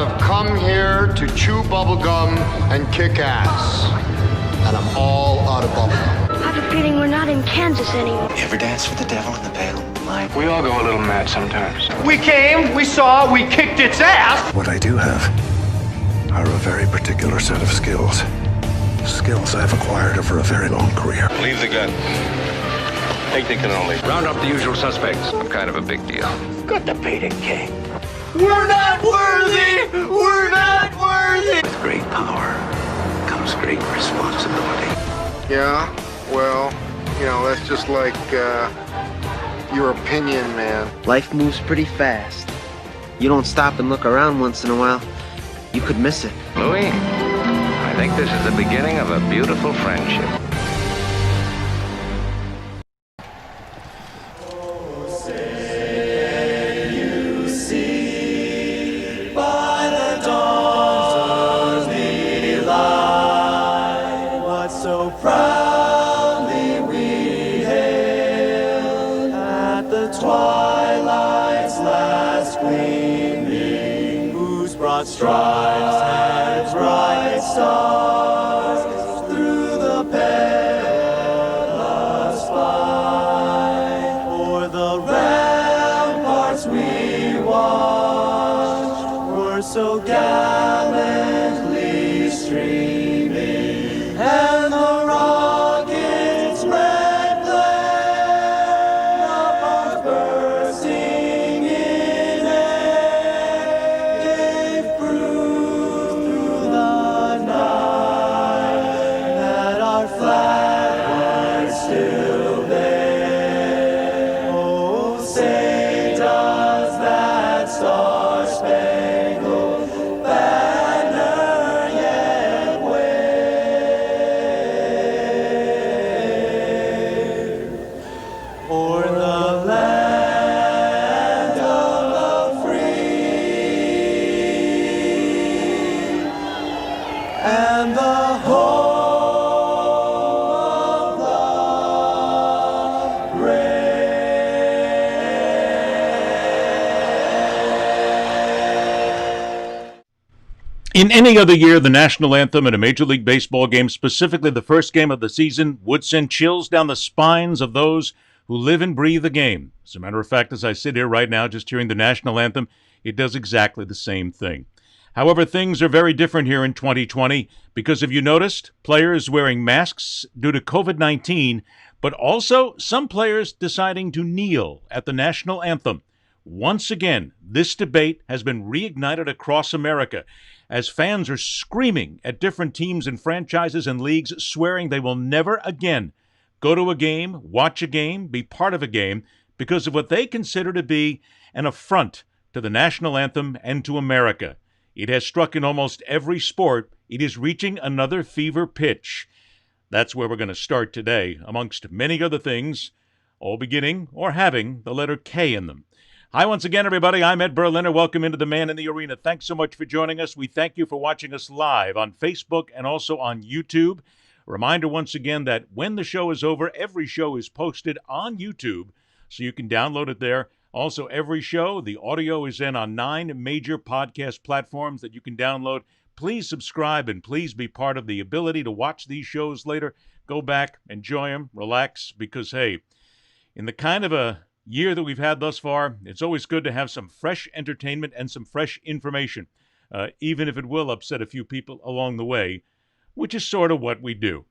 have come here to chew bubblegum and kick ass. And I'm all out of bubblegum. I have a feeling we're not in Kansas anymore. You ever dance with the devil in the pale light? We all go a little mad sometimes. We came, we saw, we kicked its ass. What I do have are a very particular set of skills. Skills I've acquired over a very long career. Leave the gun. Take the cannoli. Round up the usual suspects. I'm kind of a big deal. Good debating, King. We're not worthy! We're not worthy! With great power comes great responsibility. Yeah, well, you know, that's just like, your opinion, man. Life moves pretty fast. You don't stop and look around once in a while, you could miss it. Louis, I think this is the beginning of a beautiful friendship. Stripes and bright stars through the perilous fight. For the ramparts we watched were so gallantly streaming, and the rockets' red glare, the bombs bursting in air, gave proof through the night that our flag was still there. Oh, say does that star-spangled banner yet wave o'er the land of the free and the home of the brave. In any other year, the national anthem at a Major League Baseball game, specifically the first game of the season, would send chills down the spines of those who live and breathe the game. As a matter of fact, as I sit here right now just hearing the national anthem, it does exactly the same thing. However, things are very different here in 2020 because, if you noticed, players wearing masks due to COVID-19, but also some players deciding to kneel at the national anthem. Once again, this debate has been reignited across America as fans are screaming at different teams and franchises and leagues, swearing they will never again go to a game, watch a game, be part of a game because of what they consider to be an affront to the national anthem and to America. It has struck in almost every sport. It is reaching another fever pitch. That's where we're going to start today, amongst many other things, all beginning or having the letter K in them. Hi once again, everybody. I'm Ed Berliner. Welcome into the Man in the Arena. Thanks so much for joining us. We thank you for watching us live on Facebook and also on YouTube. A reminder once again that when the show is over, every show is posted on YouTube, so you can download it there. Also, every show, the audio is in on 9 major podcast platforms that you can download. Please subscribe and please be part of the ability to watch these shows later. Go back, enjoy them, relax, because, hey, in the kind of a year that we've had thus far, it's always good to have some fresh entertainment and some fresh information, even if it will upset a few people along the way, which is sort of what we do.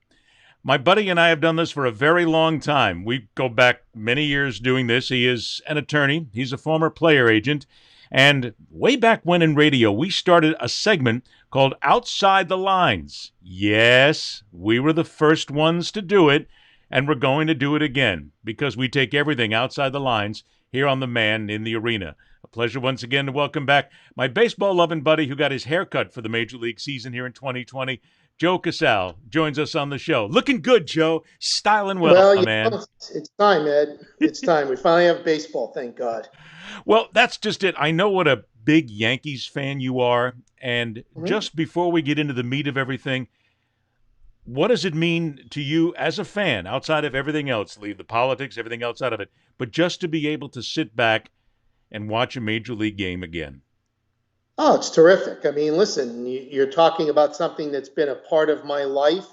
My buddy and I have done this for a very long time. We go back many years doing this. He is an attorney. He's a former player agent. And way back when in radio, we started a segment called Outside the Lines. Yes, we were the first ones to do it, and we're going to do it again because we take everything outside the lines here on the Man in the Arena. A pleasure once again to welcome back my baseball-loving buddy who got his hair cut for the Major League season here in 2020. Joe Casale joins us on the show. Looking good, Joe. Styling well, man. It's time, Ed. It's time. We finally have baseball, thank God. Well, that's just it. I know what a big Yankees fan you are. And just before we get into the meat of everything, what does it mean to you as a fan, outside of everything else, leave the politics, everything else out of it, but just to be able to sit back and watch a Major League game again? Oh, it's terrific. I mean, listen, you're talking about something that's been a part of my life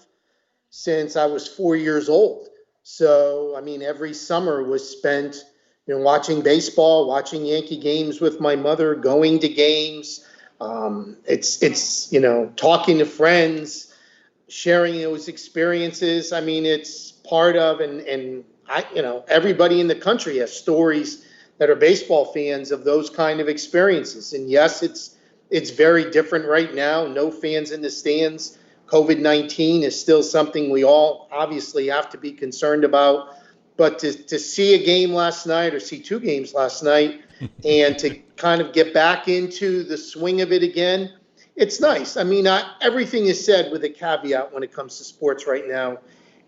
since I was 4 years old. So, I mean, every summer was spent, watching baseball, watching Yankee games with my mother, going to games. It's talking to friends, sharing those experiences. I mean, it's part of, and everybody in the country has stories that are baseball fans of those kind of experiences. And yes, it's very different right now. No fans in the stands. COVID-19 is still something we all obviously have to be concerned about. But to see a game last night, or see two games last night, and to kind of get back into the swing of it again, it's nice. I mean, everything is said with a caveat when it comes to sports right now.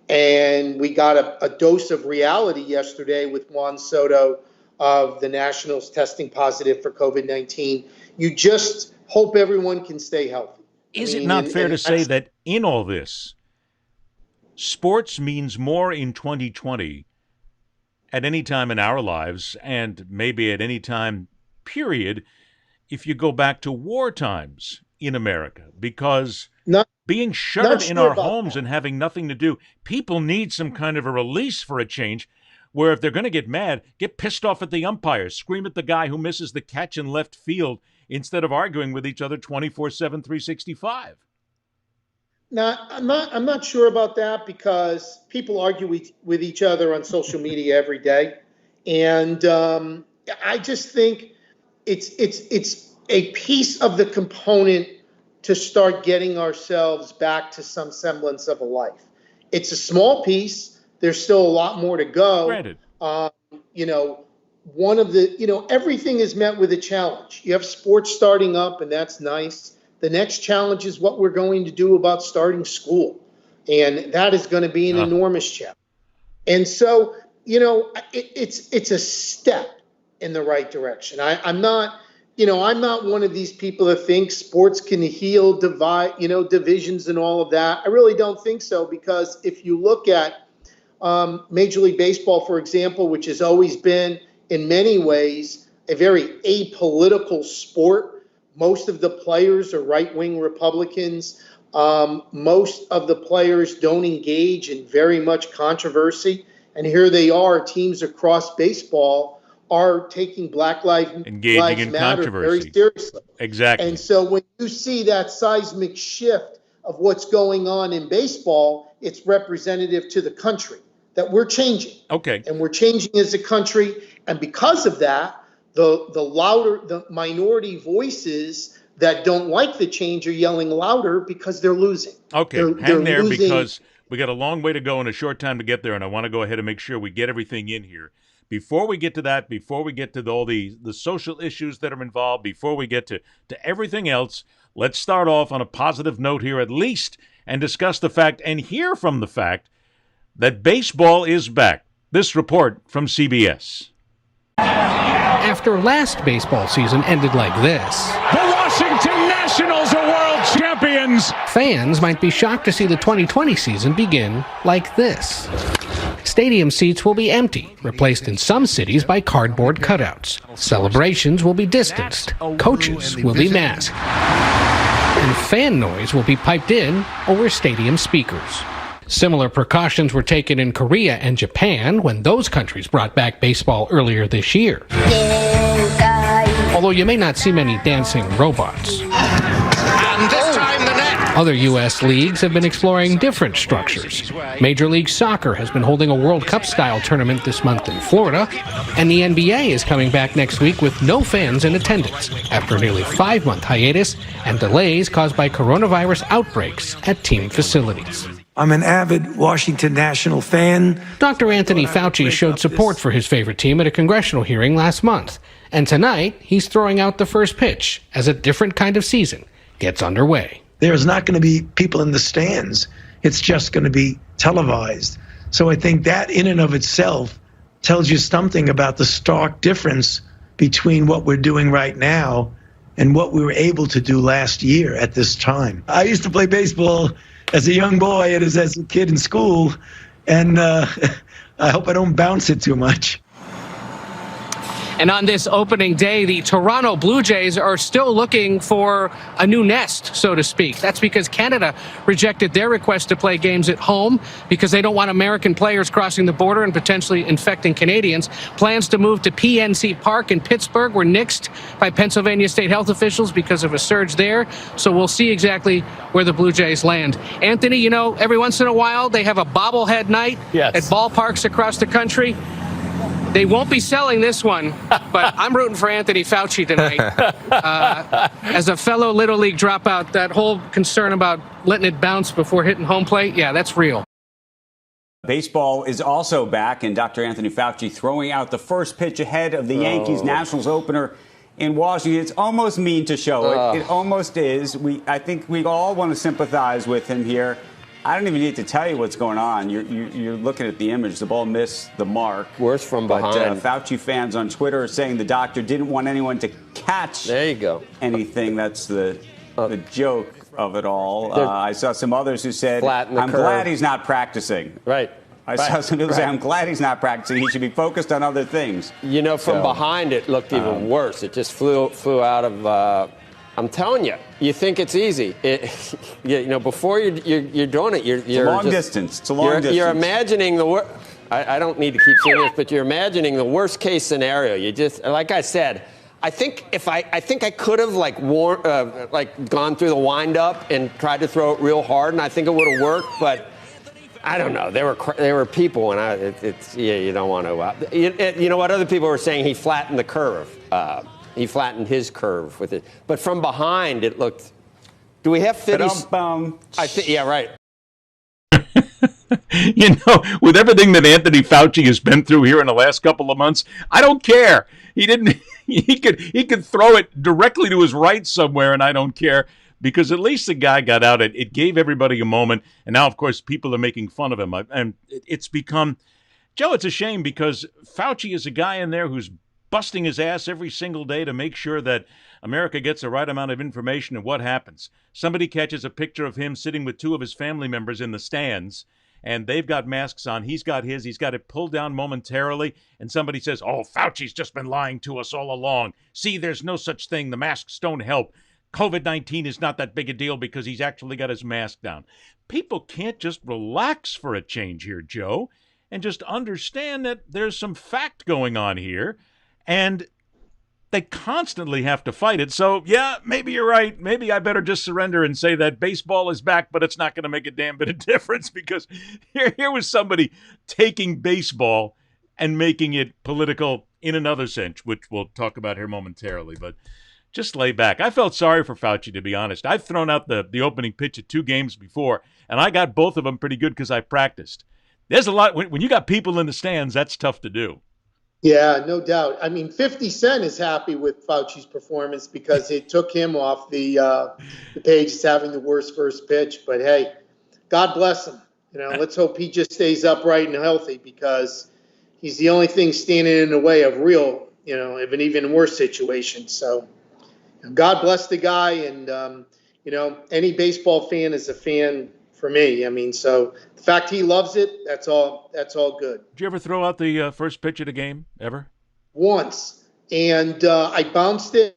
And we got a dose of reality yesterday with Juan Soto of the Nationals testing positive for COVID-19. You just hope everyone can stay healthy. Is it not fair to say that in all this, sports means more in 2020 at any time in our lives, and maybe at any time, period, if you go back to war times in America? Because being shut in our homes and having nothing to do, people need some kind of a release for a change, where if they're going to get mad, get pissed off at the umpires, scream at the guy who misses the catch in left field, instead of arguing with each other 24/7, 365. Now, I'm not sure about that, because people argue with each other on social media every day, and I just think it's a piece of the component to start getting ourselves back to some semblance of a life. It's a small piece. There's still a lot more to go. Granted. One of the, everything is met with a challenge. You have sports starting up, and that's nice. The next challenge is what we're going to do about starting school. And that is going to be an enormous challenge. And so, it's a step in the right direction. I'm not one of these people that think sports can heal divisions and all of that. I really don't think so, because if you look at Major League Baseball, for example, which has always been, in many ways, a very apolitical sport. Most of the players are right-wing Republicans. Most of the players don't engage in very much controversy. And here they are, teams across baseball are taking Black Lives Matter very seriously. Exactly. And so when you see that seismic shift of what's going on in baseball, it's representative to the country that we're changing. Okay. And we're changing as a country. And because of that, the minority voices that don't like the change are yelling louder because they're losing. Okay, hang there, because we got a long way to go and a short time to get there, and I want to go ahead and make sure we get everything in here. Before we get to that, before we get to all the social issues that are involved, before we get to everything else, let's start off on a positive note here at least, and discuss the fact and hear from the fact that baseball is back. This report from CBS. After last baseball season ended like this, the Washington Nationals are world champions. Fans might be shocked to see the 2020 season begin like this. Stadium seats will be empty, replaced in some cities by cardboard cutouts. Celebrations will be distanced. Coaches will be masked. And fan noise will be piped in over stadium speakers. Similar precautions were taken in Korea and Japan when those countries brought back baseball earlier this year. Although you may not see many dancing robots. And this time the net. Other U.S. leagues have been exploring different structures. Major League Soccer has been holding a World Cup-style tournament this month in Florida, and the NBA is coming back next week with no fans in attendance after a nearly 5-month hiatus and delays caused by coronavirus outbreaks at team facilities. I'm an avid Washington National fan. Dr. Anthony Fauci showed support for his favorite team at a congressional hearing last month. And tonight, he's throwing out the first pitch as a different kind of season gets underway. There's not going to be people in the stands. It's just going to be televised. So I think that in and of itself tells you something about the stark difference between what we're doing right now and what we were able to do last year at this time. I used to play baseball as a young boy and as a kid in school, and I hope I don't bounce it too much. And on this opening day, the Toronto Blue Jays are still looking for a new nest, so to speak. That's because Canada rejected their request to play games at home because they don't want American players crossing the border and potentially infecting Canadians. Plans to move to PNC Park in Pittsburgh were nixed by Pennsylvania state health officials because of a surge there. So we'll see exactly where the Blue Jays land. Anthony, you know, every once in a while they have a bobblehead night at ballparks across the country. They won't be selling this one, but I'm rooting for Anthony Fauci tonight. As a fellow Little League dropout, that whole concern about letting it bounce before hitting home plate, yeah, that's real. Baseball is also back, and Dr. Anthony Fauci throwing out the first pitch ahead of the Yankees-Nationals opener in Washington. It's almost mean to show. It almost is. I think we all want to sympathize with him here. I don't even need to tell you what's going on. You're looking at the image. The ball missed the mark. Worse from behind. But Fauci fans on Twitter are saying the doctor didn't want anyone to catch anything. That's the joke of it all. I saw some others who said, I'm glad he's not practicing. Right. I saw some people say, I'm glad he's not practicing. He should be focused on other things. You know, from behind it looked even worse. It just flew out of... I'm telling you, you think it's easy. You know, before you're doing it, you're it's a long distance. It's a long distance. You're imagining the worst. I don't need to keep saying this, but you're imagining the worst case scenario. You just, like I said, I think I could have gone through the wind up and tried to throw it real hard, and I think it would have worked. But I don't know. There were people, and you don't want to. You know what? Other people were saying he flattened the curve. He flattened his curve with it. But from behind, it looked... Do we have 50... yeah, right. You know, with everything that Anthony Fauci has been through here in the last couple of months, I don't care. He could throw it directly to his right somewhere, and I don't care, because at least the guy got out. It gave everybody a moment, and now, of course, people are making fun of him. And it's become... Joe, it's a shame, because Fauci is a guy in there who's busting his ass every single day to make sure that America gets the right amount of information. And what happens? Somebody catches a picture of him sitting with two of his family members in the stands, and they've got masks on. He's got his. He's got it pulled down momentarily, and somebody says, oh, Fauci's just been lying to us all along. See, there's no such thing. The masks don't help. COVID-19 is not that big a deal because he's actually got his mask down. People can't just relax for a change here, Joe, and just understand that there's some fact going on here. And they constantly have to fight it. So, yeah, maybe you're right. Maybe I better just surrender and say that baseball is back, but it's not going to make a damn bit of difference, because here was somebody taking baseball and making it political in another sense, which we'll talk about here momentarily. But just lay back. I felt sorry for Fauci, to be honest. I've thrown out the opening pitch at 2 games before, and I got both of them pretty good because I practiced. There's a lot. When you got people in the stands, that's tough to do. Yeah, no doubt. I mean, 50 Cent is happy with Fauci's performance because it took him off the page as having the worst first pitch. But hey, God bless him. You know, let's hope he just stays upright and healthy, because he's the only thing standing in the way of real, you know, of an even worse situation. So God bless the guy. And, you know, any baseball fan is a fan for me. I mean, so the fact he loves it, that's all good. Did you ever throw out the first pitch of the game, ever? Once, and I bounced it,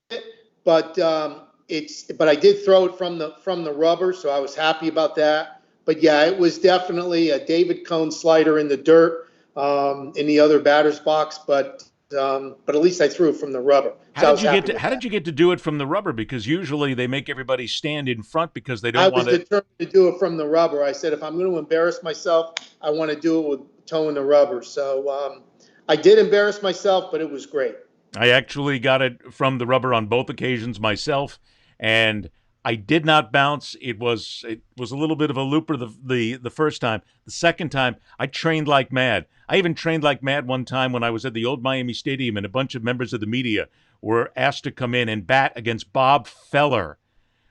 but I did throw it from the rubber, so I was happy about that. But yeah, it was definitely a David Cone slider in the dirt in the other batter's box, but at least I threw it from the rubber. How did you get to do it from the rubber? Because usually they make everybody stand in front because they don't want to. I was determined to do it from the rubber. I said, if I'm going to embarrass myself, I want to do it with toeing the rubber. So I did embarrass myself, but it was great. I actually got it from the rubber on both occasions myself, and I did not bounce. It was a little bit of a looper the first time. The second time, I trained like mad. I even trained like mad one time when I was at the old Miami Stadium, and a bunch of members of the media were asked to come in and bat against Bob Feller,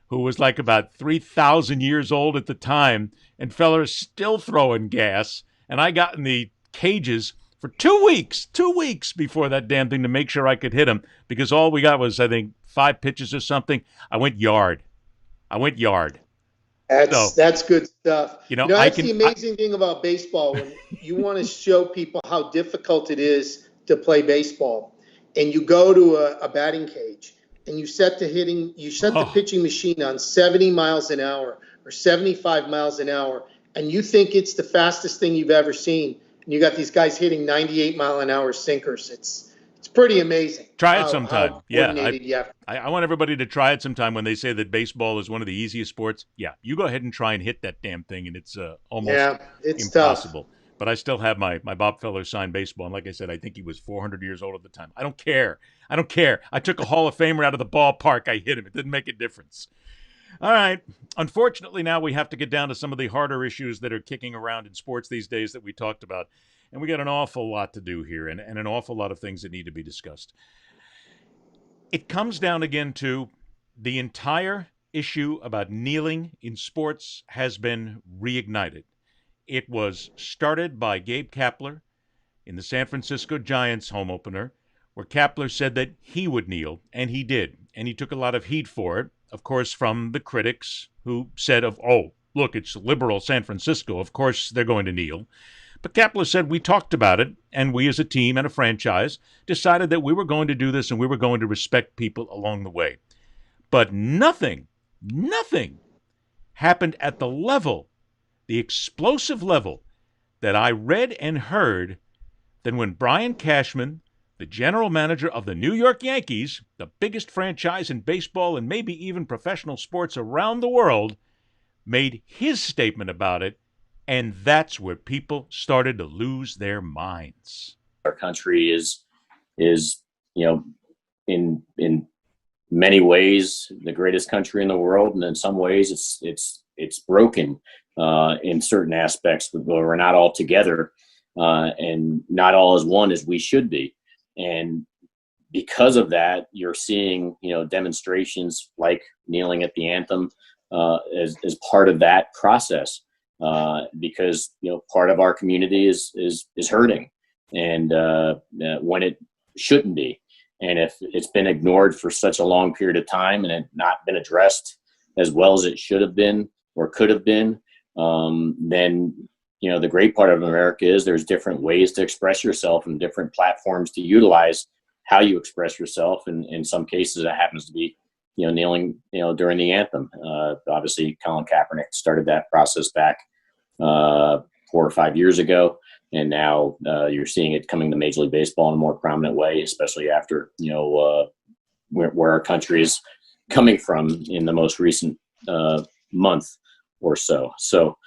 who was like about 3,000 years old at the time, and Feller's still throwing gas. And I got in the cages for 2 weeks before that damn thing to make sure I could hit him, because all we got was, I think, 5 pitches or something. I went yard. That's good stuff. You know, that's the amazing thing about baseball. When you want to show people how difficult it is to play baseball, and you go to a batting cage and you set the pitching machine on 70 miles an hour or 75 miles an hour, and you think it's the fastest thing you've ever seen, and you got these guys hitting 98-mile-an-hour sinkers. It's pretty amazing. Try it sometime. I want everybody to try it sometime when they say that baseball is one of the easiest sports. Yeah, you go ahead and try and hit that damn thing, and it's almost impossible. Tough. But I still have my Bob Feller signed baseball, and like I said, I think he was 400 years old at the time. I don't care. I took a Hall of Famer out of the ballpark. I hit him. It didn't make a difference. All right. Unfortunately, now we have to get down to some of the harder issues that are kicking around in sports these days that we talked about. And we got an awful lot to do here and an awful lot of things that need to be discussed. It comes down again to the entire issue about kneeling in sports has been reignited. It was started by Gabe Kapler in the San Francisco Giants home opener, where Kapler said that he would kneel, and he did. And he took a lot of heat for it, of course, from the critics who said look, it's liberal San Francisco. Of course they're going to kneel. But Kapler said, we talked about it, and we as a team and a franchise decided that we were going to do this and we were going to respect people along the way. But nothing happened at the explosive level that I read and heard than when Brian Cashman, the general manager of the New York Yankees, the biggest franchise in baseball and maybe even professional sports around the world, made his statement about it. And that's where people started to lose their minds. Our country is in many ways the greatest country in the world, and in some ways it's broken in certain aspects. But we're not all together, and not all as one as we should be. And because of that, you're seeing demonstrations like kneeling at the anthem as part of that process. Because part of our community is hurting, and when it shouldn't be, and if it's been ignored for such a long period of time and it not been addressed as well as it should have been or could have been, then the great part of America is there's different ways to express yourself and different platforms to utilize how you express yourself, and in some cases it happens to be kneeling during the anthem. Obviously, Colin Kaepernick started that process back 4 or 5 years ago, and now you're seeing it coming to Major League Baseball in a more prominent way, especially after where our country is coming from in the most recent month or so. So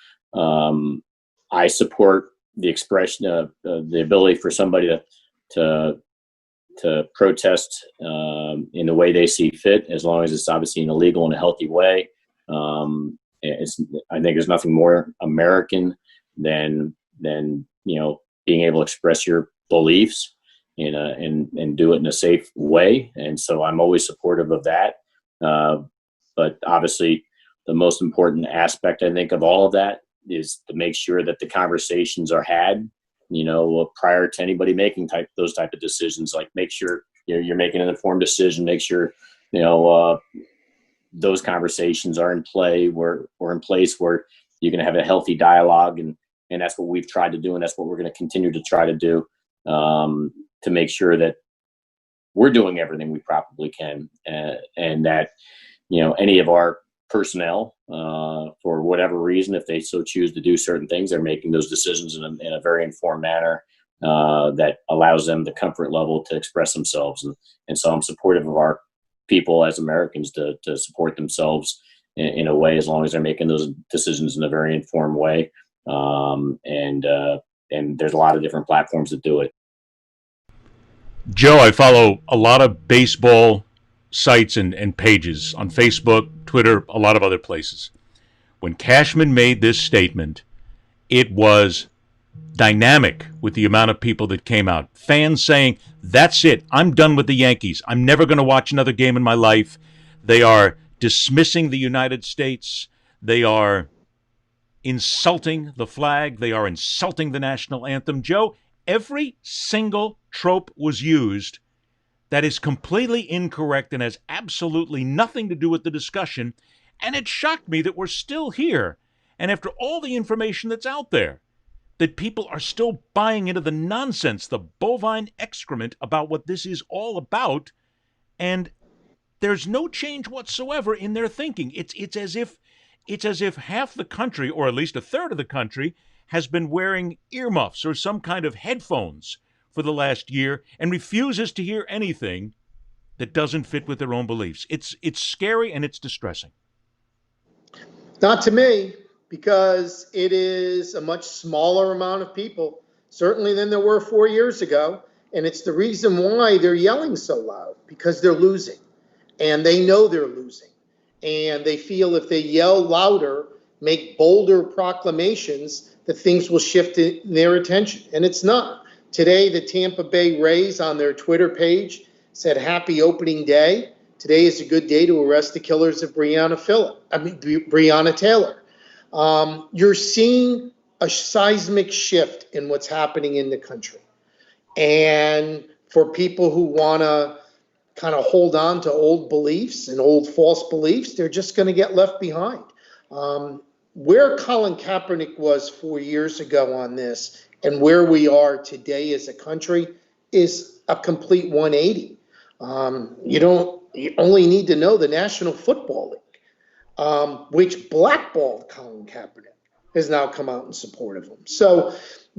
I support the expression of the ability for somebody to protest in the way they see fit, as long as it's obviously in a legal and a healthy way. I think there's nothing more American than being able to express your beliefs and do it in a safe way. And so I'm always supportive of that. But obviously, the most important aspect, I think, of all of that is to make sure that the conversations are had, prior to anybody making those type of decisions. Like, make sure you're making an informed decision. Make sure those conversations are in place where you're going to have a healthy dialogue, and that's what we've tried to do, and that's what we're going to continue to try to do, to make sure that we're doing everything we probably can, and that any of our personnel, for whatever reason, if they so choose to do certain things, they're making those decisions in a very informed manner that allows them the comfort level to express themselves. And so I'm supportive of our people as Americans to support themselves in a way, as long as they're making those decisions in a very informed way. And there's a lot of different platforms that do it. Joe, I follow a lot of baseball sites and pages on Facebook, Twitter, a lot of other places. When Cashman made this statement, it was dynamic with the amount of people that came out. Fans saying, that's it, I'm done with the Yankees. I'm never going to watch another game in my life. They are dismissing the United States. They are insulting the flag. They are insulting the national anthem. Joe, every single trope was used that is completely incorrect and has absolutely nothing to do with the discussion. And it shocked me that we're still here. And after all the information that's out there, that people are still buying into the nonsense, the bovine excrement about what this is all about, and there's no change whatsoever in their thinking. It's as if half the country, or at least a third of the country, has been wearing earmuffs or some kind of headphones for the last year and refuses to hear anything that doesn't fit with their own beliefs. It's scary and it's distressing. Not to me, because it is a much smaller amount of people, certainly than there were 4 years ago. And it's the reason why they're yelling so loud, because they're losing. And they know they're losing. And they feel if they yell louder, make bolder proclamations, that things will shift in their attention. And it's not. Today, the Tampa Bay Rays on their Twitter page said, "Happy opening day. Today is a good day to arrest the killers of Breonna Taylor." You're seeing a seismic shift in what's happening in the country. And for people who want to kind of hold on to old beliefs and old false beliefs, they're just going to get left behind. Where Colin Kaepernick was 4 years ago on this and where we are today as a country is a complete 180. You only need to know the National Football League, which blackballed Colin Kaepernick, has now come out in support of him. So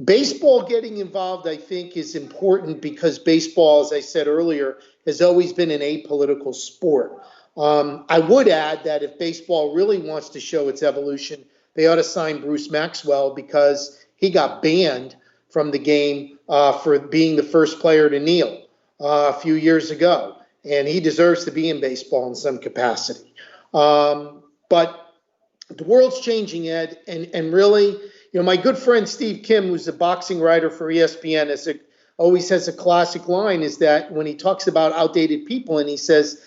baseball getting involved, I think, is important because baseball, as I said earlier, has always been an apolitical sport. I would add that if baseball really wants to show its evolution, they ought to sign Bruce Maxwell because he got banned from the game for being the first player to kneel a few years ago. And he deserves to be in baseball in some capacity. But the world's changing, Ed, and really, my good friend Steve Kim, who's a boxing writer for ESPN, always has a classic line, is that when he talks about outdated people, and he says,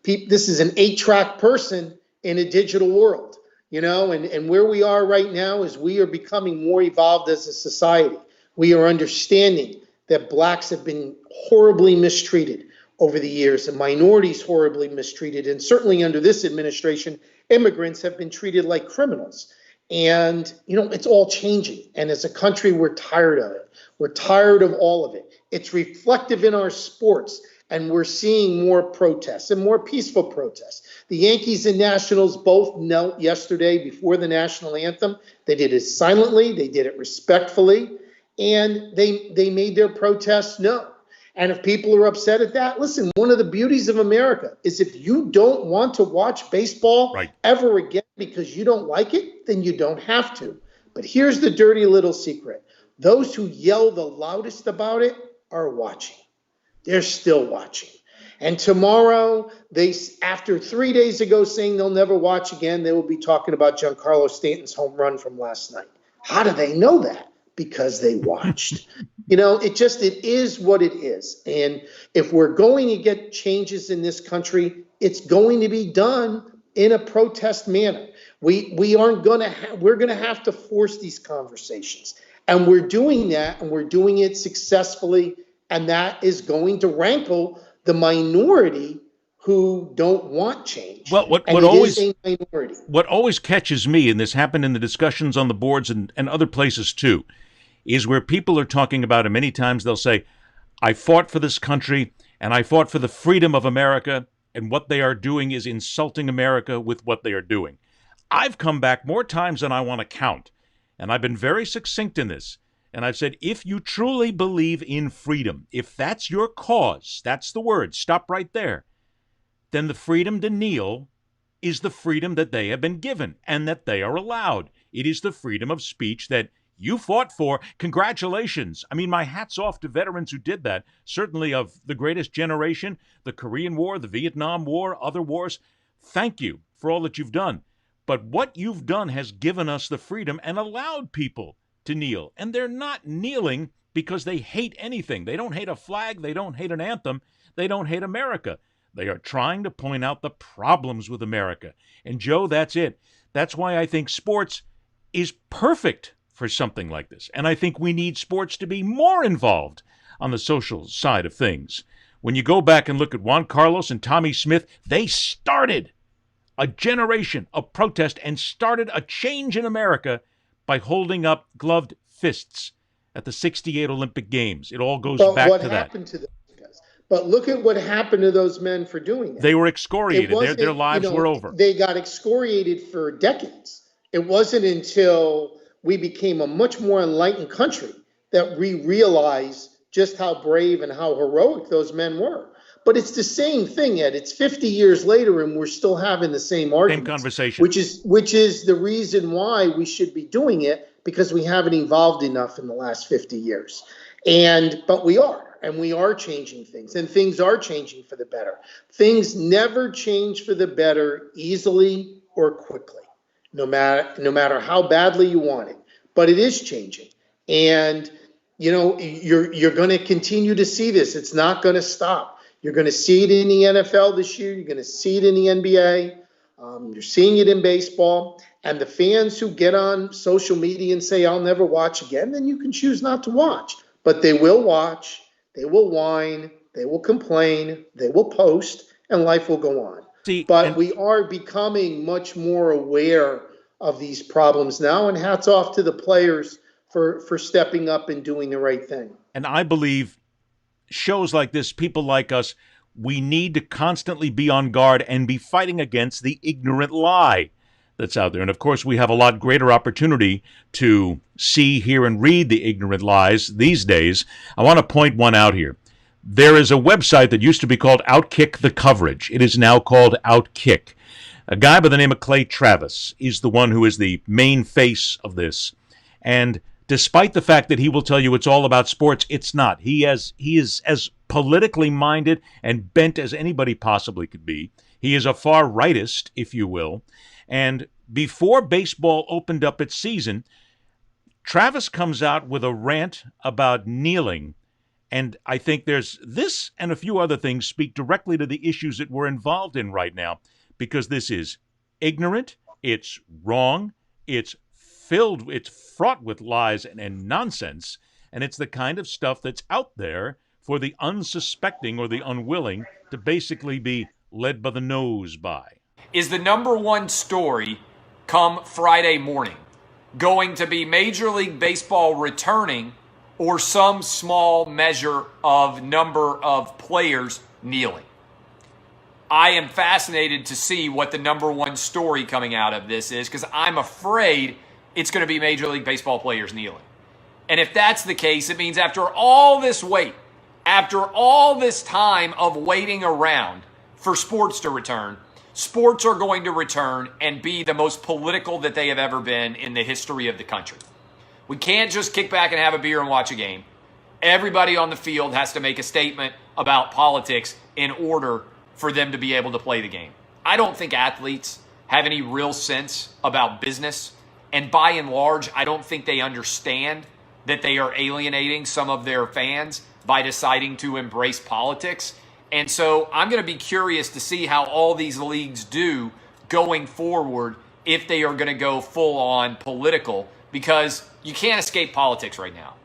this is an 8-track person in a digital world, and where we are right now is we are becoming more evolved as a society. We are understanding that blacks have been horribly mistreated over the years, and minorities horribly mistreated, and certainly under this administration, immigrants have been treated like criminals. And, it's all changing. And as a country, we're tired of it. We're tired of all of it. It's reflective in our sports, and we're seeing more protests and more peaceful protests. The Yankees and Nationals both knelt yesterday before the national anthem. They did it silently. They did it respectfully. And they made their protests known. And if people are upset at that, listen, one of the beauties of America is if you don't want to watch baseball ever again because you don't like it, then you don't have to. But here's the dirty little secret. Those who yell the loudest about it are watching. They're still watching. And tomorrow, after 3 days ago saying they'll never watch again, they will be talking about Giancarlo Stanton's home run from last night. How do they know that? Because they watched. It is what it is. And if we're going to get changes in this country, it's going to be done in a protest manner. We're going to have to force these conversations. And we're doing that, and we're doing it successfully. And that is going to rankle the minority who don't want change. Well, what always catches me, and this happened in the discussions on the boards and other places too, is where people are talking about it. Many times they'll say, I fought for this country and I fought for the freedom of America, and what they are doing is insulting America with what they are doing. I've come back more times than I want to count, and I've been very succinct in this. And I've said, if you truly believe in freedom, if that's your cause, that's the word, stop right there, then the freedom to kneel is the freedom that they have been given and that they are allowed. It is the freedom of speech that you fought for. Congratulations. I mean, my hat's off to veterans who did that, certainly of the greatest generation, the Korean War, the Vietnam War, other wars. Thank you for all that you've done. But what you've done has given us the freedom and allowed people to kneel. And they're not kneeling because they hate anything. They don't hate a flag. They don't hate an anthem. They don't hate America. They are trying to point out the problems with America. And Joe, that's it. That's why I think sports is perfect for something like this. And I think we need sports to be more involved on the social side of things. When you go back and look at Juan Carlos and Tommy Smith, they started a generation of protest and started a change in America by holding up gloved fists at the 68 Olympic Games. It all goes But back what to that. happened to those guys? But look at what happened to those men for doing it. They were excoriated. It Their wasn't, lives were over. They got excoriated for decades. It wasn't until we became a much more enlightened country that we realized just how brave and how heroic those men were. But it's the same thing, Ed. It's 50 years later, and we're still having the same arguments. Same conversation. Which is the reason why we should be doing it, because we haven't evolved enough in the last 50 years. But we are changing things, and things are changing for the better. Things never change for the better easily or quickly, no matter how badly you want it. But it is changing, and you're going to continue to see this. It's not going to stop. You're going to see it in the NFL this year. You're going to see it in the NBA. You're seeing it in baseball. And the fans who get on social media and say, I'll never watch again, then you can choose not to watch. But they will watch, they will whine, they will complain, they will post, and life will go on. But we are becoming much more aware of these problems now, and hats off to the players for stepping up and doing the right thing. And I believe shows like this, people like us, we need to constantly be on guard and be fighting against the ignorant lie that's out there. And, of course, we have a lot greater opportunity to see, hear, and read the ignorant lies these days. I want to point one out here. There is a website that used to be called Outkick the Coverage. It is now called Outkick. A guy by the name of Clay Travis is the one who is the main face of this. And despite the fact that he will tell you it's all about sports, it's not. He is as politically minded and bent as anybody possibly could be. He is a far rightist, if you will. And before baseball opened up its season, Travis comes out with a rant about kneeling. And I think there's this and a few other things speak directly to the issues that we're involved in right now, because this is ignorant, it's wrong, it's fraught with lies and nonsense, and it's the kind of stuff that's out there for the unsuspecting or the unwilling to basically be led by the nose by. Is the number one story come Friday morning going to be Major League Baseball returning or some small measure of number of players kneeling? I am fascinated to see what the number one story coming out of this is, because I'm afraid it's going to be Major League Baseball players kneeling. And if that's the case, it means after all this wait, after all this time of waiting around for sports to return, sports are going to return and be the most political that they have ever been in the history of the country. We can't just kick back and have a beer and watch a game. Everybody on the field has to make a statement about politics in order for them to be able to play the game. I don't think athletes have any real sense about business. And by and large, I don't think they understand that they are alienating some of their fans by deciding to embrace politics. And so I'm going to be curious to see how all these leagues do going forward if they are going to go full on political, because you can't escape politics right now.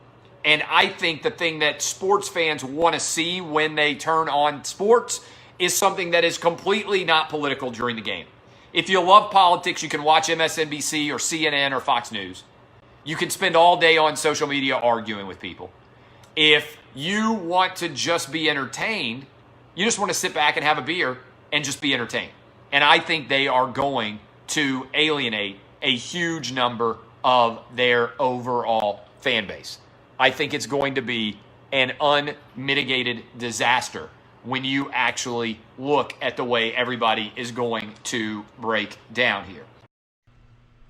And I think the thing that sports fans want to see when they turn on sports is something that is completely not political during the game. If you love politics, you can watch MSNBC or CNN or Fox News. You can spend all day on social media arguing with people. If you want to just be entertained, you just want to sit back and have a beer and just be entertained. And I think they are going to alienate a huge number of their overall fan base. I think it's going to be an unmitigated disaster when you actually look at the way everybody is going to break down here.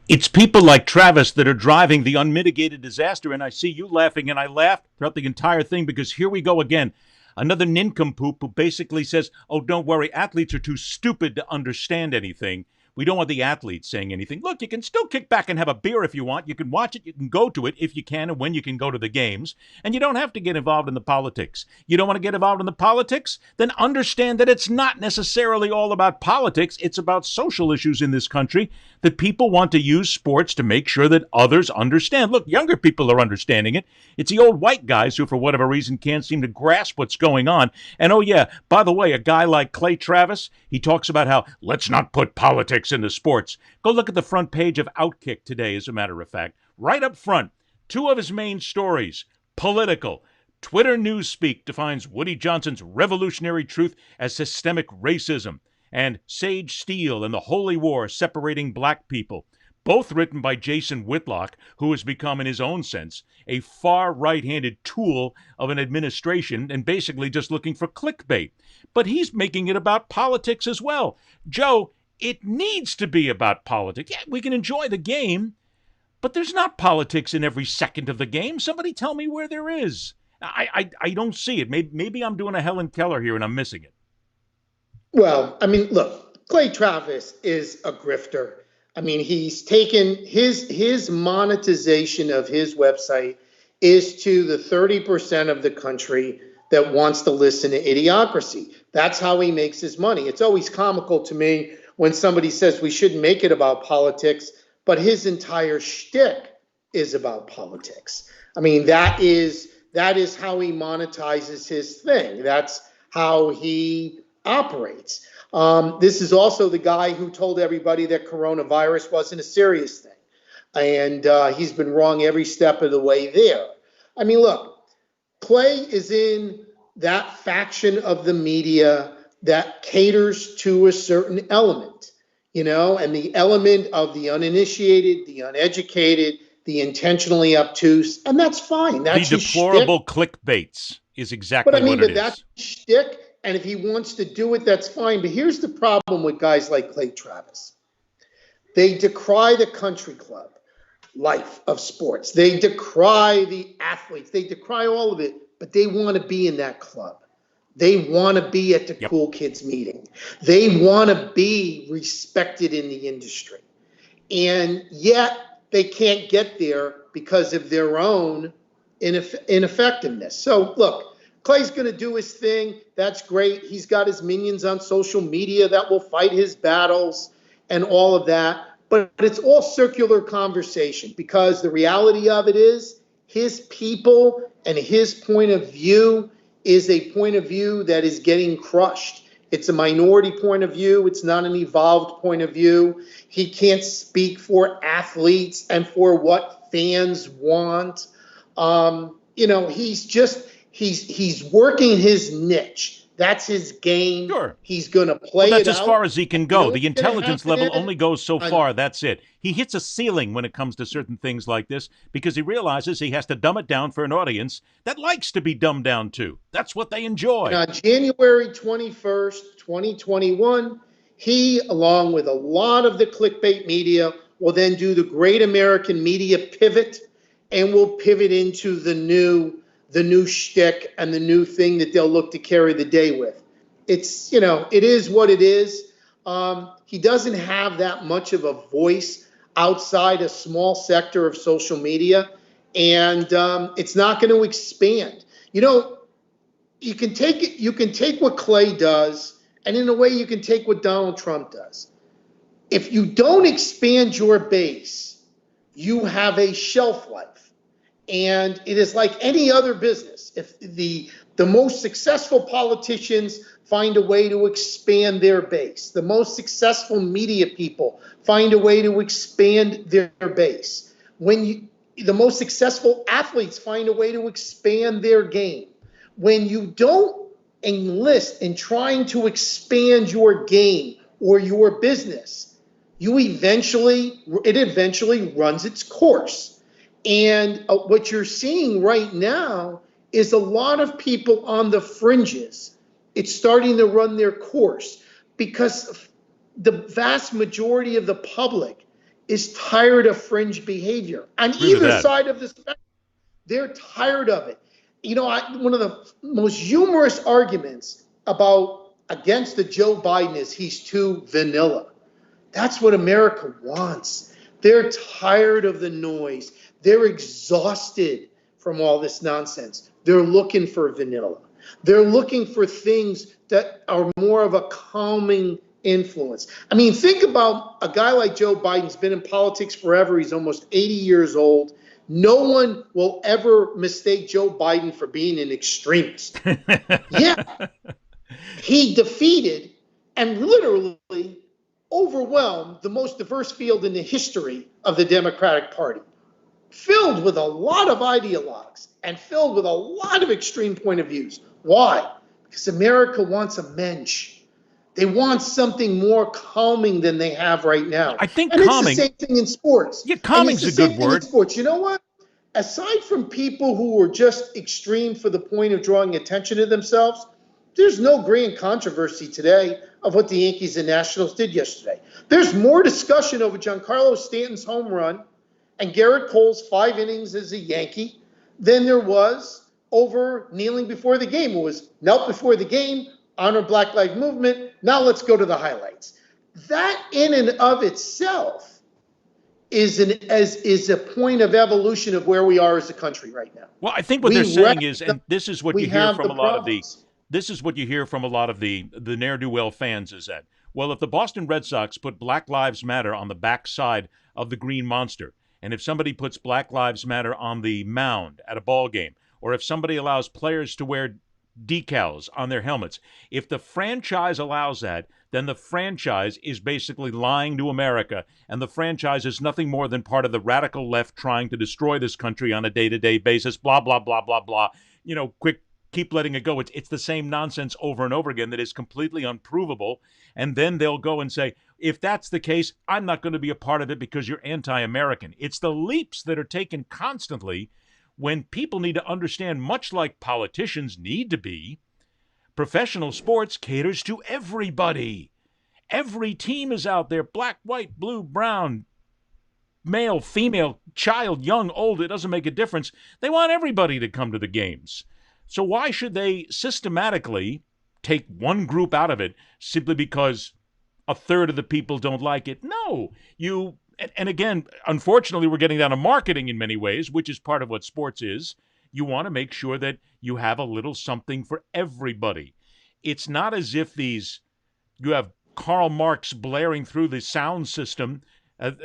It's people like Travis that are driving the unmitigated disaster, and I see you laughing, and I laughed throughout the entire thing, because here we go again. Another nincompoop who basically says, oh, don't worry, athletes are too stupid to understand anything. We don't want the athletes saying anything. Look, you can still kick back and have a beer if you want. You can watch it. You can go to it if you can and when you can go to the games. And you don't have to get involved in the politics. You don't want to get involved in the politics? Then understand that it's not necessarily all about politics. It's about social issues in this country that people want to use sports to make sure that others understand. Look, younger people are understanding it. It's the old white guys who, for whatever reason, can't seem to grasp what's going on. And oh yeah, by the way, a guy like Clay Travis, he talks about how let's not put politics into sports. Go look at the front page of Outkick today, as a matter of fact. Right up front, Two of his main stories, political. Twitter Newspeak defines Woody Johnson's revolutionary truth as systemic racism, and Sage Steele and the Holy War separating black people, both written by Jason Whitlock, who has become, in his own sense, a far right-handed tool of an administration and basically just looking for clickbait. But he's making it about politics as well. Joe, it needs to be about politics. Yeah, we can enjoy the game, but there's not politics in every second of the game. Somebody tell me where there is. I don't see it. Maybe I'm doing a Helen Keller here and I'm missing it. Well, I mean, look, Clay Travis is a grifter. I mean, he's taken his monetization of his website is to the 30% of the country that wants to listen to Idiocracy. That's how he makes his money. It's always comical to me when somebody says we shouldn't make it about politics, but his entire shtick is about politics. I mean, that is how he monetizes his thing. That's how he operates. This is also the guy who told everybody that coronavirus wasn't a serious thing. And he's been wrong every step of the way there. I mean, look, Clay is in that faction of the media that caters to a certain element, and the element of the uninitiated, the uneducated, the intentionally obtuse, and that's fine. That's the deplorable clickbaits is exactly what it is. That's his shtick, and if he wants to do it, that's fine. But here's the problem with guys like Clay Travis. They decry the country club life of sports. They decry the athletes. They decry all of it, but they want to be in that club. They want to be at the cool kids meeting. They want to be respected in the industry. And yet they can't get there because of their own ineffectiveness. So look, Clay's going to do his thing. That's great. He's got his minions on social media that will fight his battles and all of that. But it's all circular conversation because the reality of it is his people and his point of view is a point of view that is getting crushed. It's a minority point of view. It's not an evolved point of view. He can't speak for athletes and for what fans want. He's working his niche. That's his game. Sure. He's going to play that's it as out. far as he can go. The intelligence level happen. only goes so far. That's it. He hits a ceiling when it comes to certain things like this because he realizes he has to dumb it down for an audience that likes to be dumbed down to. That's what they enjoy. And on January 21st, 2021, he, along with a lot of the clickbait media, will then do the great American media pivot and will pivot into the new shtick and the new thing that they'll look to carry the day with. It's, it is what it is. He doesn't have that much of a voice outside a small sector of social media, and it's not going to expand. You can take what Clay does, and in a way you can take what Donald Trump does. If you don't expand your base, you have a shelf life. And it is like any other business. If the most successful politicians find a way to expand their base, the most successful media people find a way to expand their base. The most successful athletes find a way to expand their game. When you don't enlist in trying to expand your game or your business, it eventually runs its course. And what you're seeing right now is a lot of people on the fringes. It's starting to run their course because the vast majority of the public is tired of fringe behavior on either side of the spectrum. They're tired of it. One of the most humorous arguments against the Joe Biden is he's too vanilla. That's what America wants. They're tired of the noise. They're exhausted from all this nonsense. They're looking for vanilla. They're looking for things that are more of a calming influence. I mean, think about a guy like Joe Biden's been in politics forever. He's almost 80 years old. No one will ever mistake Joe Biden for being an extremist. Yeah. He defeated and literally overwhelmed the most diverse field in the history of the Democratic Party. filled with a lot of ideologues and filled with a lot of extreme point of views. Why? Because America wants a mensch. They want something more calming than they have right now. I think and calming. It's the same thing in sports. Yeah, calming's a good word. In sports. You know what? Aside from people who are just extreme for the point of drawing attention to themselves, there's no grand controversy today of what the Yankees and Nationals did yesterday. There's more discussion over Giancarlo Stanton's home run and Garrett Cole's 5 innings as a Yankee than there was over kneeling before the game. It was knelt before the game, honor Black Lives Movement. Now let's go to the highlights. That in and of itself is a point of evolution of where we are as a country right now. Well, I think what they're saying is, and this is what you hear from a lot of the, this is what you hear from a lot of the ne'er-do-well fans is that, well, if the Boston Red Sox put Black Lives Matter on the back side of the Green Monster, and if somebody puts Black Lives Matter on the mound at a ball game, or if somebody allows players to wear decals on their helmets, if the franchise allows that, then the franchise is basically lying to America, and the franchise is nothing more than part of the radical left trying to destroy this country on a day-to-day basis, blah, blah, blah, blah, blah. You know, keep letting it go. It's the same nonsense over and over again that is completely unprovable, and then they'll go and say, if that's the case, I'm not going to be a part of it because you're anti-American. It's the leaps that are taken constantly when people need to understand, much like politicians need to be, professional sports caters to everybody. Every team is out there, black, white, blue, brown, male, female, child, young, old, it doesn't make a difference. They want everybody to come to the games. So why should they systematically take one group out of it simply because a third of the people don't like it? No, and again, unfortunately, we're getting down to marketing in many ways, which is part of what sports is. You want to make sure that you have a little something for everybody. It's not as if you have Karl Marx blaring through the sound system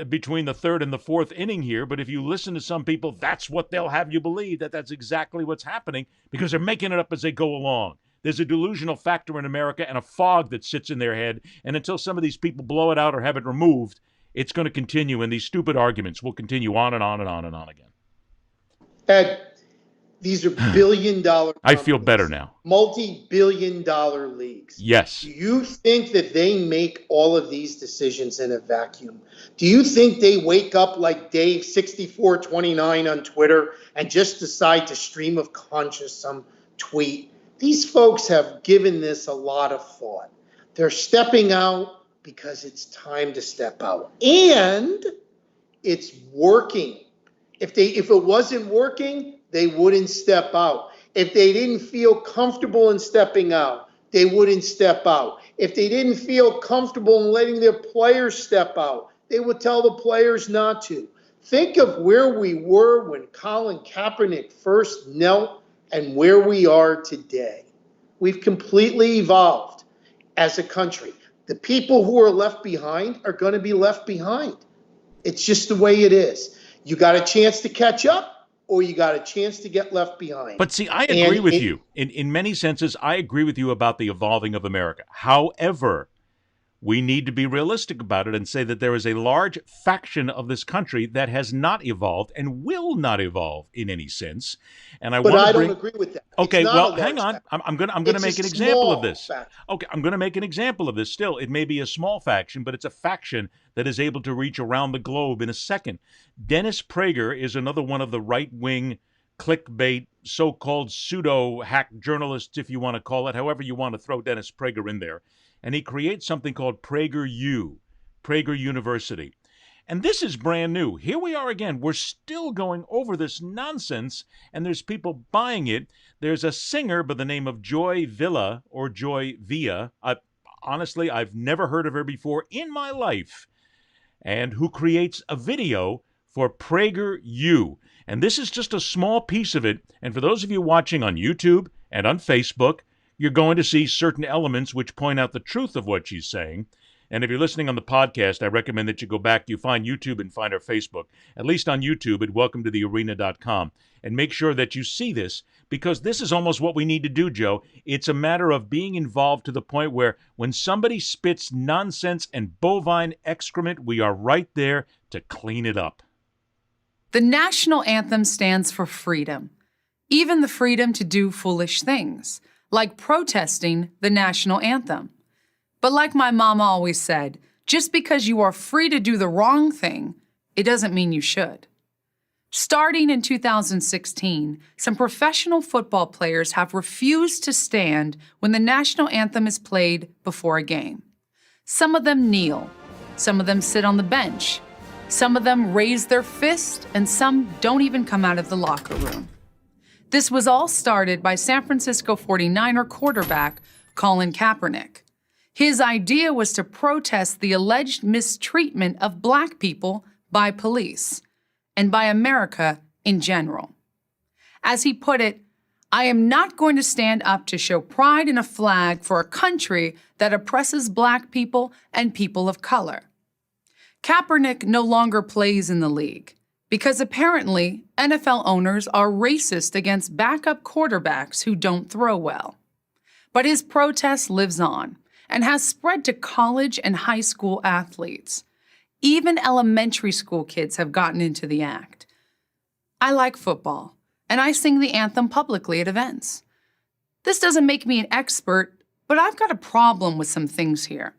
between the third and the fourth inning here, but if you listen to some people, that's what they'll have you believe, that's exactly what's happening, because they're making it up as they go along. There's a delusional factor in America and a fog that sits in their head, and until some of these people blow it out or have it removed, it's going to continue, and these stupid arguments will continue on and on and on and on again. Ed, these are billion-dollar I feel better now. Multi-billion-dollar leagues. Yes. Do you think that they make all of these decisions in a vacuum? Do you think they wake up like Dave 6429 on Twitter and just decide to stream of conscious some tweet? These folks have given this a lot of thought. They're stepping out because it's time to step out. And it's working. If it wasn't working, they wouldn't step out. If they didn't feel comfortable in stepping out, they wouldn't step out. If they didn't feel comfortable in letting their players step out, they would tell the players not to. Think of where we were when Colin Kaepernick first knelt and where we are today. We've completely evolved as a country. The people who are left behind are going to be left behind. It's just the way it is. You got a chance to catch up, or you got a chance to get left behind. But see, I agree with you. In many senses, I agree with you about the evolving of America. However, we need to be realistic about it and say that there is a large faction of this country that has not evolved and will not evolve in any sense. And I don't agree with that. Okay, well, hang on. I'm going to make an example of this. Okay, I'm going to make an example of this. Still, it may be a small faction, but it's a faction that is able to reach around the globe in a second. Dennis Prager is another one of the right-wing clickbait, so-called pseudo-hack journalists, if you want to call it, however you want to throw Dennis Prager in there. And he creates something called PragerU, Prager University. And this is brand new. Here we are again. We're still going over this nonsense, and there's people buying it. There's a singer by the name of Joy Villa, or Joy Villa. Honestly, I've never heard of her before in my life, and who creates a video for PragerU. And this is just a small piece of it. And for those of you watching on YouTube and on Facebook, you're going to see certain elements which point out the truth of what she's saying. And if you're listening on the podcast, I recommend that you go back, you find YouTube and find our Facebook, at least on YouTube at welcometothearena.com, and make sure that you see this, because this is almost what we need to do, Joe. It's a matter of being involved to the point where when somebody spits nonsense and bovine excrement, we are right there to clean it up. The national anthem stands for freedom, even the freedom to do foolish things, like protesting the national anthem. But like my mom always said, just because you are free to do the wrong thing, it doesn't mean you should. Starting in 2016, some professional football players have refused to stand when the national anthem is played before a game. Some of them kneel, some of them sit on the bench, some of them raise their fist, and some don't even come out of the locker room. This was all started by San Francisco 49er quarterback Colin Kaepernick. His idea was to protest the alleged mistreatment of Black people by police and by America in general. As he put it, "I am not going to stand up to show pride in a flag for a country that oppresses Black people and people of color." Kaepernick no longer plays in the league because apparently NFL owners are racist against backup quarterbacks who don't throw well. But his protest lives on and has spread to college and high school athletes. Even elementary school kids have gotten into the act. I like football, and I sing the anthem publicly at events. This doesn't make me an expert, but I've got a problem with some things here.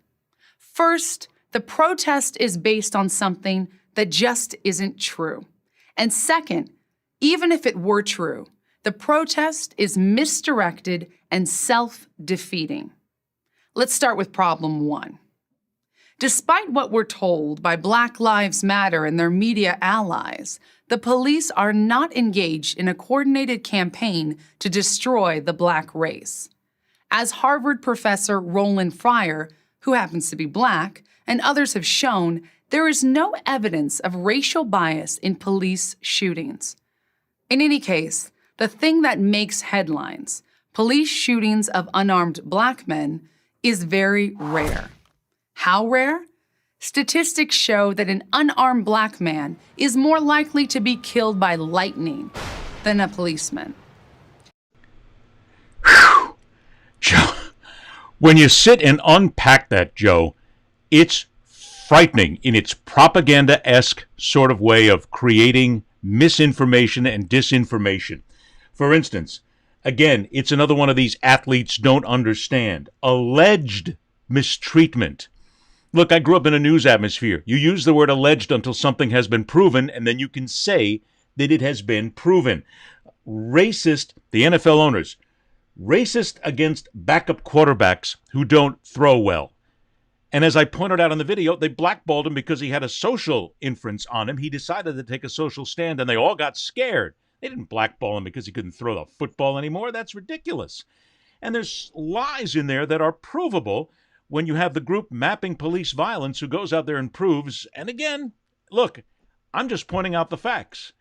First, the protest is based on something that just isn't true. And second, even if it were true, the protest is misdirected and self-defeating. Let's start with problem one. Despite what we're told by Black Lives Matter and their media allies, the police are not engaged in a coordinated campaign to destroy the Black race. As Harvard professor Roland Fryer, who happens to be Black, and others have shown, there is no evidence of racial bias in police shootings. In any case, the thing that makes headlines, police shootings of unarmed Black men, is very rare. How rare? Statistics show that an unarmed Black man is more likely to be killed by lightning than a policeman. Whew. Joe, when you sit and unpack that, Joe, it's frightening in its propaganda-esque sort of way of creating misinformation and disinformation. For instance, again, it's another one of these athletes don't understand. Alleged mistreatment. Look, I grew up in a news atmosphere. You use the word alleged until something has been proven, and then you can say that it has been proven. Racist, the NFL owners, racist against backup quarterbacks who don't throw well. And as I pointed out in the video, they blackballed him because he had a social inference on him. He decided to take a social stand, and they all got scared. They didn't blackball him because he couldn't throw the football anymore. That's ridiculous. And there's lies in there that are provable when you have the group Mapping Police Violence who goes out there and proves, and again, look, I'm just pointing out the facts,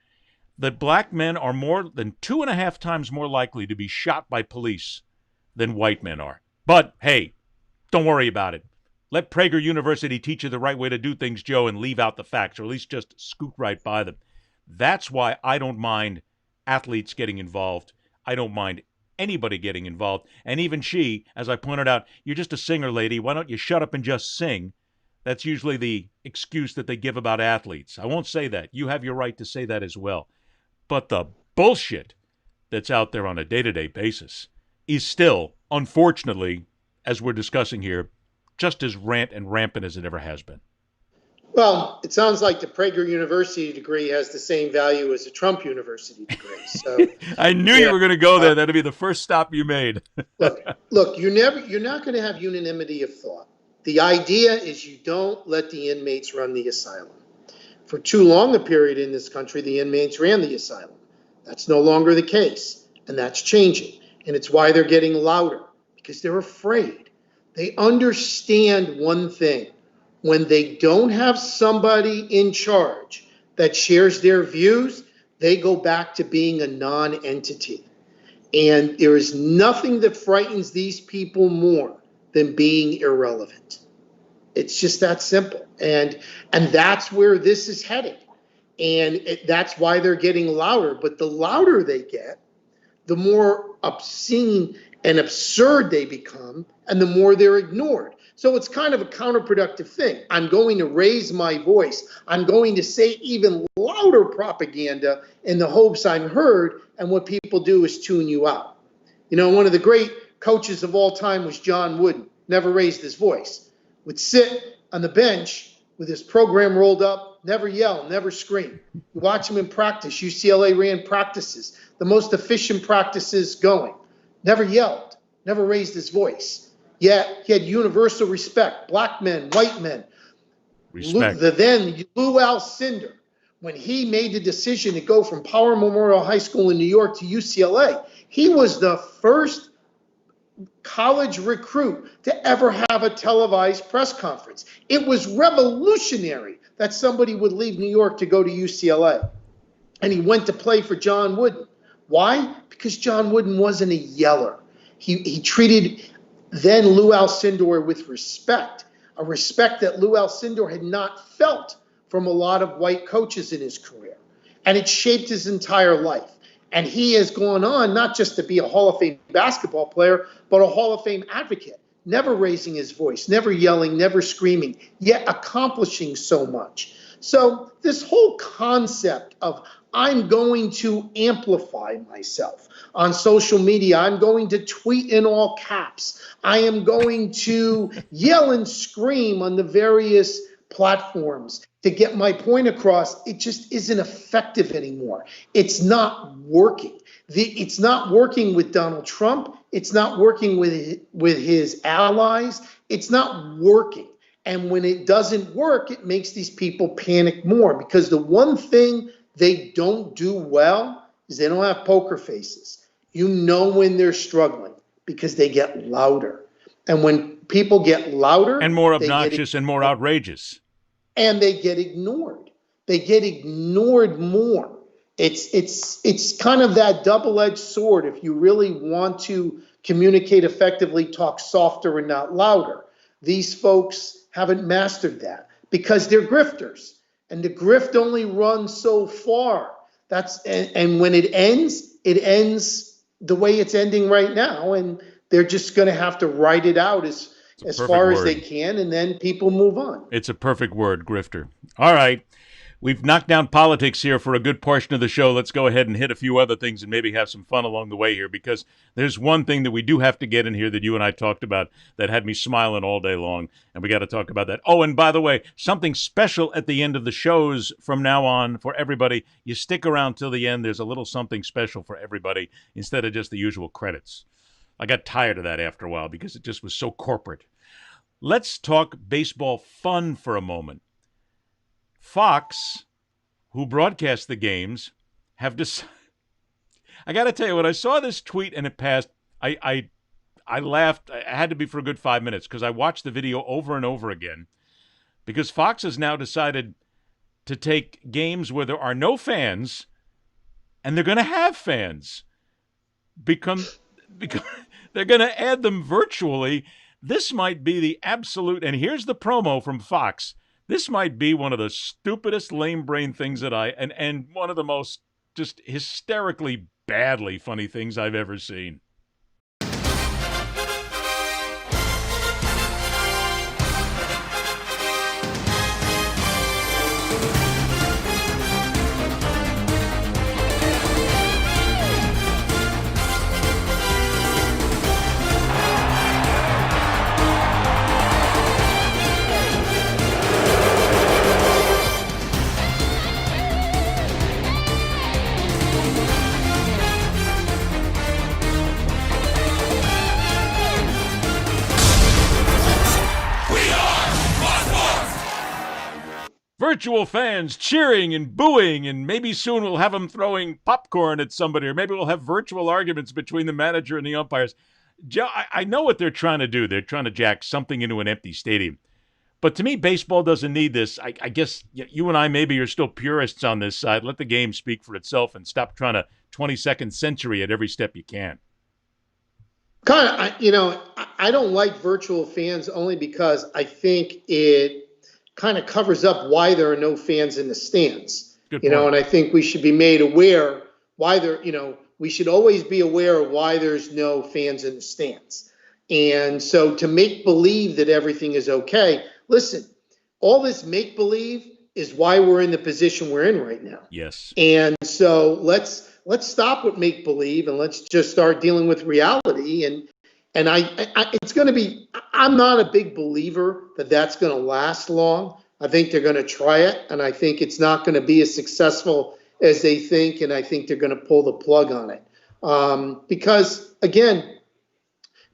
that Black men are more than 2.5 times more likely to be shot by police than white men are. But, hey, don't worry about it. Let Prager University teach you the right way to do things, Joe, and leave out the facts, or at least just scoot right by them. That's why I don't mind athletes getting involved. I don't mind anybody getting involved. And even she, as I pointed out, you're just a singer, lady. Why don't you shut up and just sing? That's usually the excuse that they give about athletes. I won't say that. You have your right to say that as well. But the bullshit that's out there on a day-to-day basis is still, unfortunately, as we're discussing here, just as rampant as it ever has been. Well, it sounds like the Prager University degree has the same value as a Trump University degree. So I knew you were going to go there. That'd be the first stop you made. Look, you're not going to have unanimity of thought. The idea is you don't let the inmates run the asylum. For too long a period in this country, the inmates ran the asylum. That's no longer the case, and that's changing. And it's why they're getting louder, because they're afraid. They understand one thing. When they don't have somebody in charge that shares their views, they go back to being a non-entity. And there is nothing that frightens these people more than being irrelevant. It's just that simple. And that's where this is headed. And that's why they're getting louder. But the louder they get, the more obscene and absurd they become, and the more they're ignored. So it's kind of a counterproductive thing. I'm going to raise my voice. I'm going to say even louder propaganda in the hopes I'm heard, and what people do is tune you out. You know, one of the great coaches of all time was John Wooden, never raised his voice, would sit on the bench with his program rolled up, never yell, never scream. You watch him in practice. UCLA ran practices, the most efficient practices going. Never yelled, never raised his voice. Yet he had universal respect, black men, white men. Respect. Then Lou Alcindor, when he made the decision to go from Power Memorial High School in New York to UCLA, he was the first college recruit to ever have a televised press conference. It was revolutionary that somebody would leave New York to go to UCLA. And he went to play for John Wooden. Why? Because John Wooden wasn't a yeller. He treated then Lou Alcindor with respect, a respect that Lou Alcindor had not felt from a lot of white coaches in his career. And it shaped his entire life. And he has gone on not just to be a Hall of Fame basketball player, but a Hall of Fame advocate, never raising his voice, never yelling, never screaming, yet accomplishing so much. So this whole concept of I'm going to amplify myself on social media, I'm going to tweet in all caps, I am going to yell and scream on the various platforms to get my point across, it just isn't effective anymore. It's not working. It's not working with Donald Trump. It's not working with his allies. It's not working. And when it doesn't work, it makes these people panic more, because the one thing they don't do well is they don't have poker faces. You know when they're struggling because they get louder. And when people get louder and more obnoxious and more outrageous, and they get ignored. They get ignored more. It's kind of that double-edged sword. If you really want to communicate effectively, talk softer and not louder. These folks haven't mastered that because they're grifters, and the grift only runs so far. And when it ends the way it's ending right now, and they're just going to have to ride it out as far as they can, and then people move on. It's a perfect word, grifter. All right. We've knocked down politics here for a good portion of the show. Let's go ahead and hit a few other things and maybe have some fun along the way here, because there's one thing that we do have to get in here that you and I talked about that had me smiling all day long, and we got to talk about that. Oh, and by the way, something special at the end of the shows from now on for everybody. You stick around till the end. There's a little something special for everybody instead of just the usual credits. I got tired of that after a while because it just was so corporate. Let's talk baseball fun for a moment. Fox, who broadcast the games, have decided. I got to tell you, when I saw this tweet and it passed, I laughed. It had to be for a good 5 minutes because I watched the video over and over again, because Fox has now decided to take games where there are no fans, and they're going to have fans. Because they're going to add them virtually. This might be the absolute, and here's the promo from Fox. This might be one of the stupidest lame brain things that and one of the most just hysterically badly funny things I've ever seen. Virtual fans cheering and booing, and maybe soon we'll have them throwing popcorn at somebody, or maybe we'll have virtual arguments between the manager and the umpires. Joe, I know what they're trying to do. They're trying to jack something into an empty stadium. But to me, baseball doesn't need this. I guess you and I maybe are still purists on this side. Let the game speak for itself and stop trying to 22nd century at every step you can. I don't like virtual fans only because I think it kind of covers up why there are no fans in the stands. And I think we should be made aware why we should always be aware of why there's no fans in the stands. And so to make believe that everything is okay, listen, all this make believe is why we're in the position we're in right now. Yes. And so let's stop with make believe and let's just start dealing with reality. And it's going to be. I'm not a big believer that that's going to last long. I think they're going to try it, and I think it's not going to be as successful as they think. And I think they're going to pull the plug on it because, again,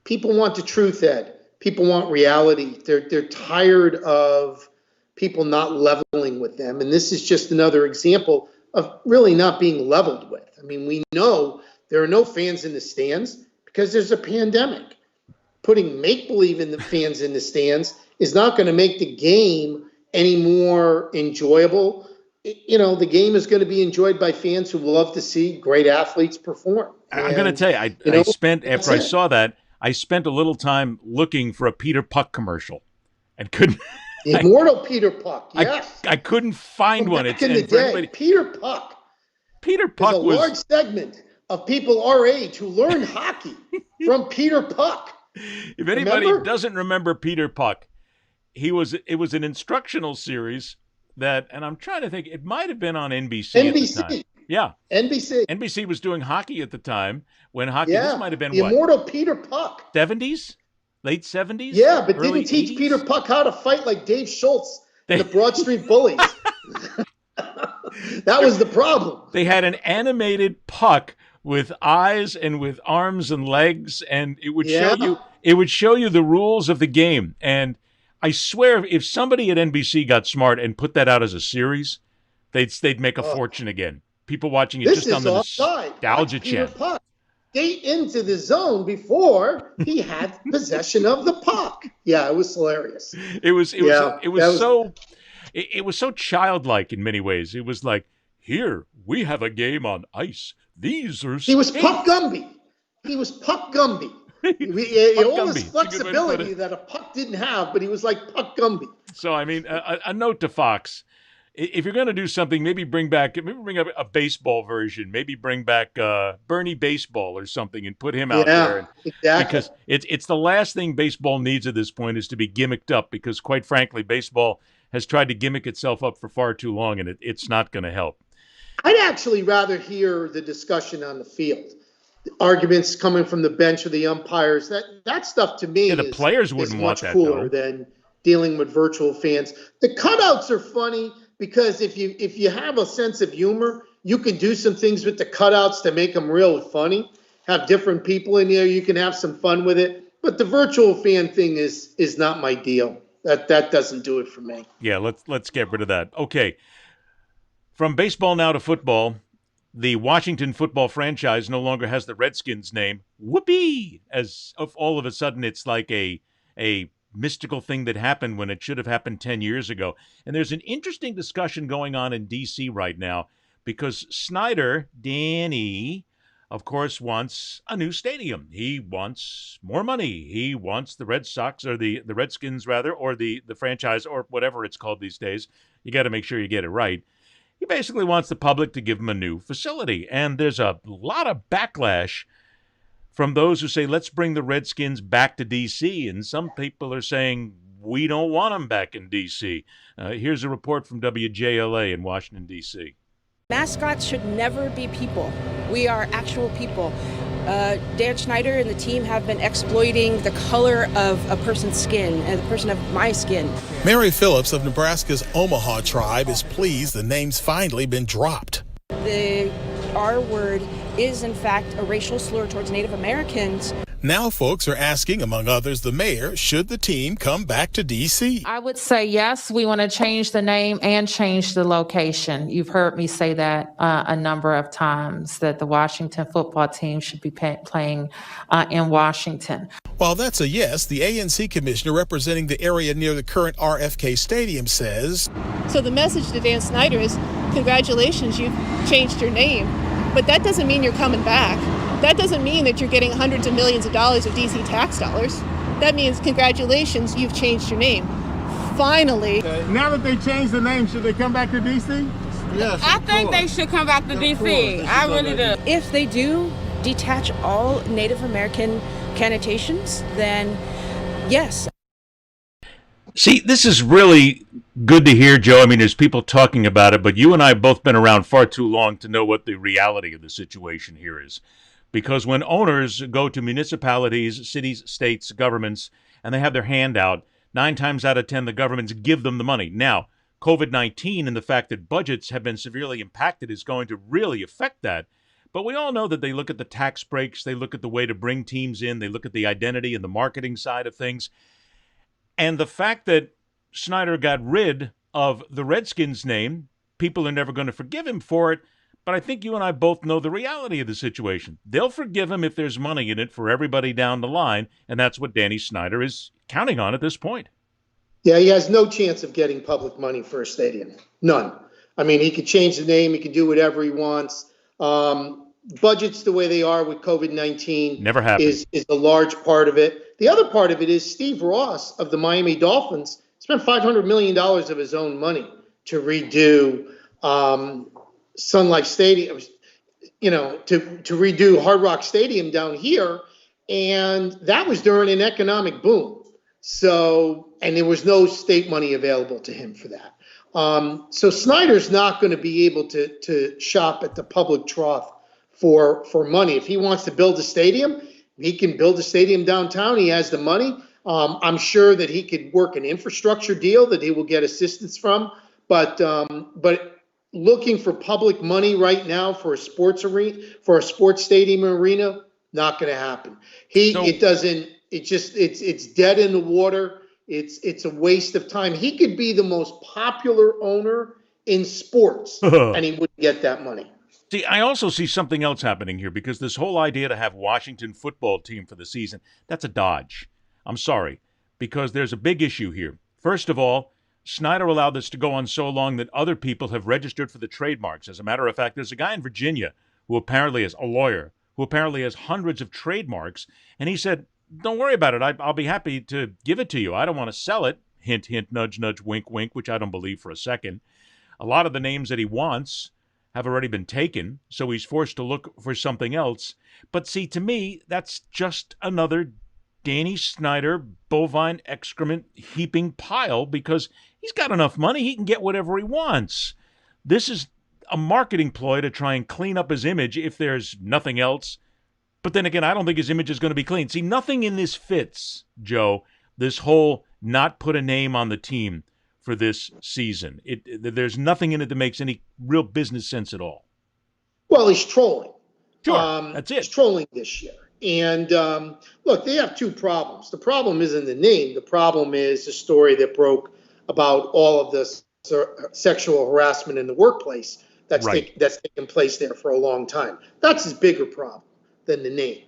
people want the truth, Ed. People want reality. They're tired of people not leveling with them. And this is just another example of really not being leveled with. I mean, we know there are no fans in the stands because there's a pandemic. Putting make-believe in the fans in the stands is not going to make the game any more enjoyable. You know, the game is going to be enjoyed by fans who love to see great athletes perform. I'm going to tell you, I spent, after I saw that, I spent a little time looking for a Peter Puck commercial and couldn't. The immortal Peter Puck, yes. I couldn't find one. Back in the day, Peter Puck. Peter Puck was a large segment of people our age who learned hockey from Peter Puck. If anybody doesn't remember Peter Puck, it was an instructional series that, and I'm trying to think, it might have been on NBC at the time. Yeah. NBC was doing hockey at the time when hockey, this might have been the immortal Peter Puck. 70s? Late 70s? Yeah, but didn't teach 80s? Peter Puck how to fight like Dave Schultz and the Broad Street Bullies. That was the problem. They had an animated puck with eyes and with arms and legs, and it would show you the rules of the game. And I swear, if somebody at NBC got smart and put that out as a series, they'd make a fortune again. People watching it just on the nostalgia channel. Skate into the zone before he had possession of the puck. Yeah, it was hilarious. It was so childlike in many ways. It was like, here we have a game on ice. These are He was Puck Gumby. He was Puck Gumby. He all this flexibility that a puck didn't have, but he was like Puck Gumby. So I mean, a note to Fox. If you're going to do something, maybe bring up a baseball version. Maybe bring back Bernie Baseball or something and put him out there. Exactly. Because it's the last thing baseball needs at this point is to be gimmicked up. Because quite frankly, baseball has tried to gimmick itself up for far too long, and it's not going to help. I'd actually rather hear the discussion on the field, the arguments coming from the bench or the umpires. That stuff to me the players wouldn't want that, cooler than dealing with virtual fans. The cutouts are funny. Because if you have a sense of humor, you can do some things with the cutouts to make them real funny. Have different people in there, you can have some fun with it. But the virtual fan thing is not my deal. That doesn't do it for me. Yeah, let's get rid of that. Okay. From baseball now to football, the Washington football franchise no longer has the Redskins name. Whoopee! As of all of a sudden it's like a mystical thing that happened when it should have happened 10 years ago. And there's an interesting discussion going on in D.C. right now because Snyder, Danny, of course, wants a new stadium. He wants more money. He wants the Red Sox, or the Redskins, rather, or the franchise, or whatever it's called these days. You got to make sure you get it right. He basically wants the public to give him a new facility. And there's a lot of backlash from those who say, let's bring the Redskins back to D.C., and some people are saying, we don't want them back in D.C. Here's a report from WJLA in Washington, D.C. Mascots should never be people. We are actual people. Dan Schneider and the team have been exploiting the color of a person's skin, and the person of my skin. Mary Phillips of Nebraska's Omaha tribe is pleased the name's finally been dropped. The R word is, in fact, a racial slur towards Native Americans. Now folks are asking, among others, the mayor, should the team come back to D.C.? I would say yes, we want to change the name and change the location. You've heard me say that a number of times, that the Washington football team should be playing in Washington. While that's a yes, the ANC commissioner representing the area near the current RFK Stadium says, so the message to Dan Snyder is, congratulations, you've changed your name. But that doesn't mean you're coming back. That doesn't mean that you're getting hundreds of millions of dollars of DC tax dollars. That means, congratulations, you've changed your name. Finally. Now that they changed the name, should they come back to DC? Yes. I think they should come back to DC. I really do. If they do detach all Native American connotations, then yes. See, this is really Good to hear, Joe. I mean, there's people talking about it, but you and I have both been around far too long to know what the reality of the situation here is. Because when owners go to municipalities, cities, states, governments, and they have their hand out, 9 times out of 10, the governments give them the money. Now, COVID-19 and the fact that budgets have been severely impacted is going to really affect that. But we all know that they look at the tax breaks, they look at the way to bring teams in, they look at the identity and the marketing side of things. And the fact that Snyder got rid of the Redskins name, people are never going to forgive him for it. But I think you and I both know the reality of the situation. They'll forgive him if there's money in it for everybody down the line, and that's what Danny Snyder is counting on at this point. Yeah, he has no chance of getting public money for a stadium. None. I mean, he could change the name. He can do whatever he wants. Budgets the way they are with COVID-19 never happened. is a large part of it. The other part of it is Steve Ross of the Miami Dolphins spent $500 million of his own money to redo Sun Life Stadium, to redo Hard Rock Stadium down here. And that was during an economic boom. So, and there was no state money available to him for that. So Snyder's not going to be able to shop at the public trough for money. If he wants to build a stadium, he can build a stadium downtown. He has the money. I'm sure that he could work an infrastructure deal that he will get assistance from. But looking for public money right now for a sports arena, for a sports stadium arena, not going to happen. It's dead in the water. It's a waste of time. He could be the most popular owner in sports, and he wouldn't get that money. See, I also see something else happening here, because this whole idea to have Washington football team for the season, that's a dodge. I'm sorry, because there's a big issue here. First of all, Snyder allowed this to go on so long that other people have registered for the trademarks. As a matter of fact, there's a guy in Virginia who apparently is a lawyer, who apparently has hundreds of trademarks, and he said, don't worry about it. I'll be happy to give it to you. I don't want to sell it. Hint, hint, nudge, nudge, wink, wink, which I don't believe for a second. A lot of the names that he wants have already been taken, so he's forced to look for something else. But see, to me, that's just another Danny Snyder bovine excrement heaping pile, because he's got enough money, he can get whatever he wants. This is a marketing ploy to try and clean up his image if there's nothing else. But then again, I don't think his image is going to be clean. See, nothing in this fits, Joe, this whole not put a name on the team for this season. There's nothing in it that makes any real business sense at all. Well, he's trolling. Sure, that's it. He's trolling this year. And look, they have two problems. The problem isn't the name. The problem is the story that broke about all of this sexual harassment in the workplace that's taken place there for a long time. That's his bigger problem than the name.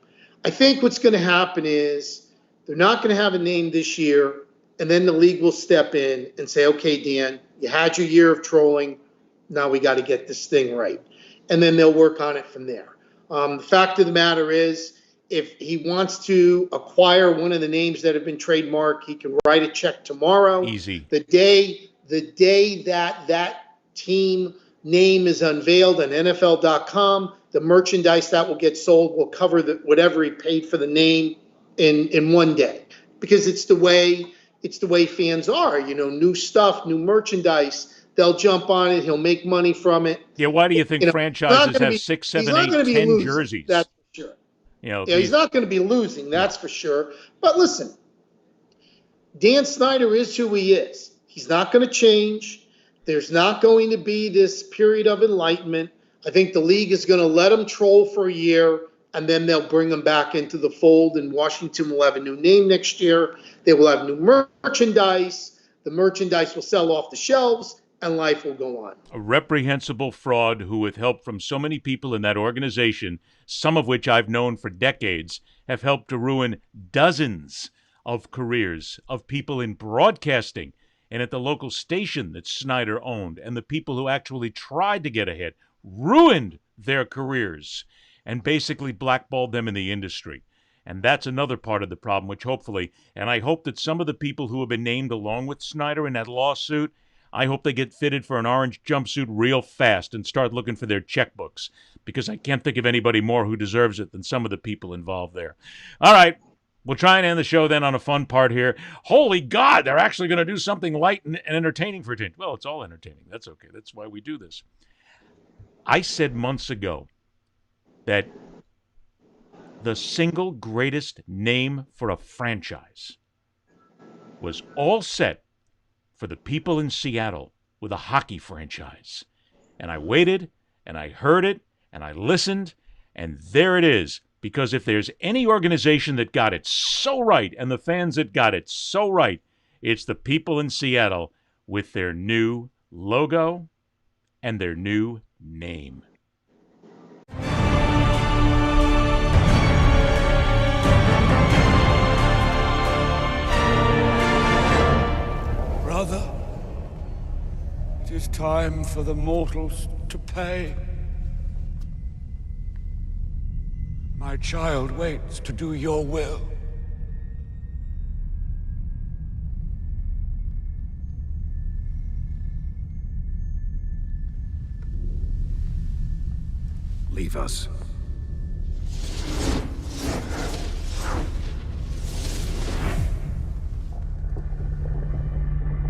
I think what's going to happen is they're not going to have a name this year, and then the league will step in and say, okay, Dan, you had your year of trolling. Now we got to get this thing right. And then they'll work on it from there. The fact of the matter is, if he wants to acquire one of the names that have been trademarked, he can write a check tomorrow. Easy. The day that team name is unveiled on NFL.com, the merchandise that will get sold will cover whatever he paid for the name in one day, because it's the way fans are. New stuff, new merchandise. They'll jump on it. He'll make money from it. Yeah, why do you think franchises have 6, 7, 8, 10 jerseys? That's for sure. He's not going to be losing. That's for sure. But listen, Dan Snyder is who he is. He's not going to change. There's not going to be this period of enlightenment. I think the league is going to let him troll for a year, and then they'll bring him back into the fold, and Washington will have a new name next year. They will have new merchandise. The merchandise will sell off the shelves, and life will go on. A reprehensible fraud who, with help from so many people in that organization, some of which I've known for decades, have helped to ruin dozens of careers of people in broadcasting and at the local station that Snyder owned, and the people who actually tried to get ahead, ruined their careers and basically blackballed them in the industry. And that's another part of the problem, which hopefully, and I hope that some of the people who have been named along with Snyder in that lawsuit, I hope they get fitted for an orange jumpsuit real fast and start looking for their checkbooks, because I can't think of anybody more who deserves it than some of the people involved there. All right, We'll try and end the show then on a fun part here. Holy God, they're actually going to do something light and entertaining for a change. Well, it's all entertaining. That's okay. That's why we do this. I said months ago that the single greatest name for a franchise was all set for the people in Seattle with a hockey franchise. And I waited, and I heard it, and I listened, and there it is. Because if there's any organization that got it so right, and the fans that got it so right, it's the people in Seattle with their new logo and their new name. Brother, it is time for the mortals to pay. My child waits to do your will. Leave us.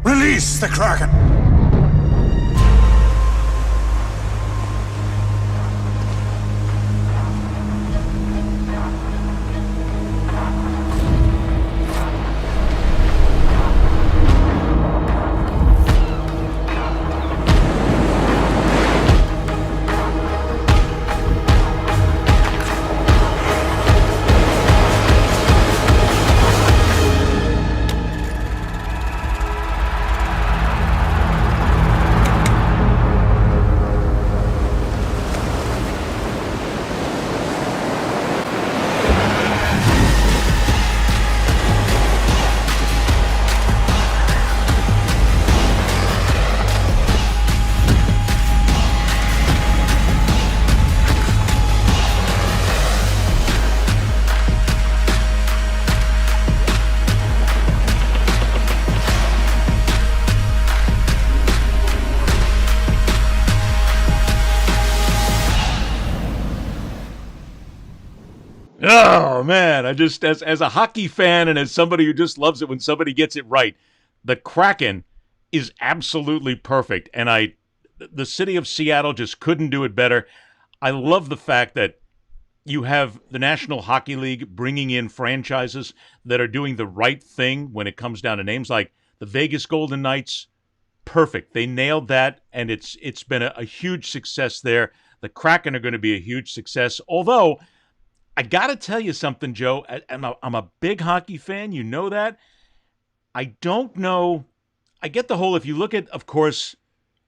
Release the Kraken! Oh, man, I just, as a hockey fan and as somebody who just loves it when somebody gets it right, the Kraken is absolutely perfect. And the city of Seattle just couldn't do it better. I love the fact that you have the National Hockey League bringing in franchises that are doing the right thing when it comes down to names like the Vegas Golden Knights. Perfect. They nailed that, and it's been a huge success there. The Kraken are going to be a huge success, although I got to tell you something, Joe. I'm a big hockey fan. You know that. I don't know. I get the whole, if you look at, of course,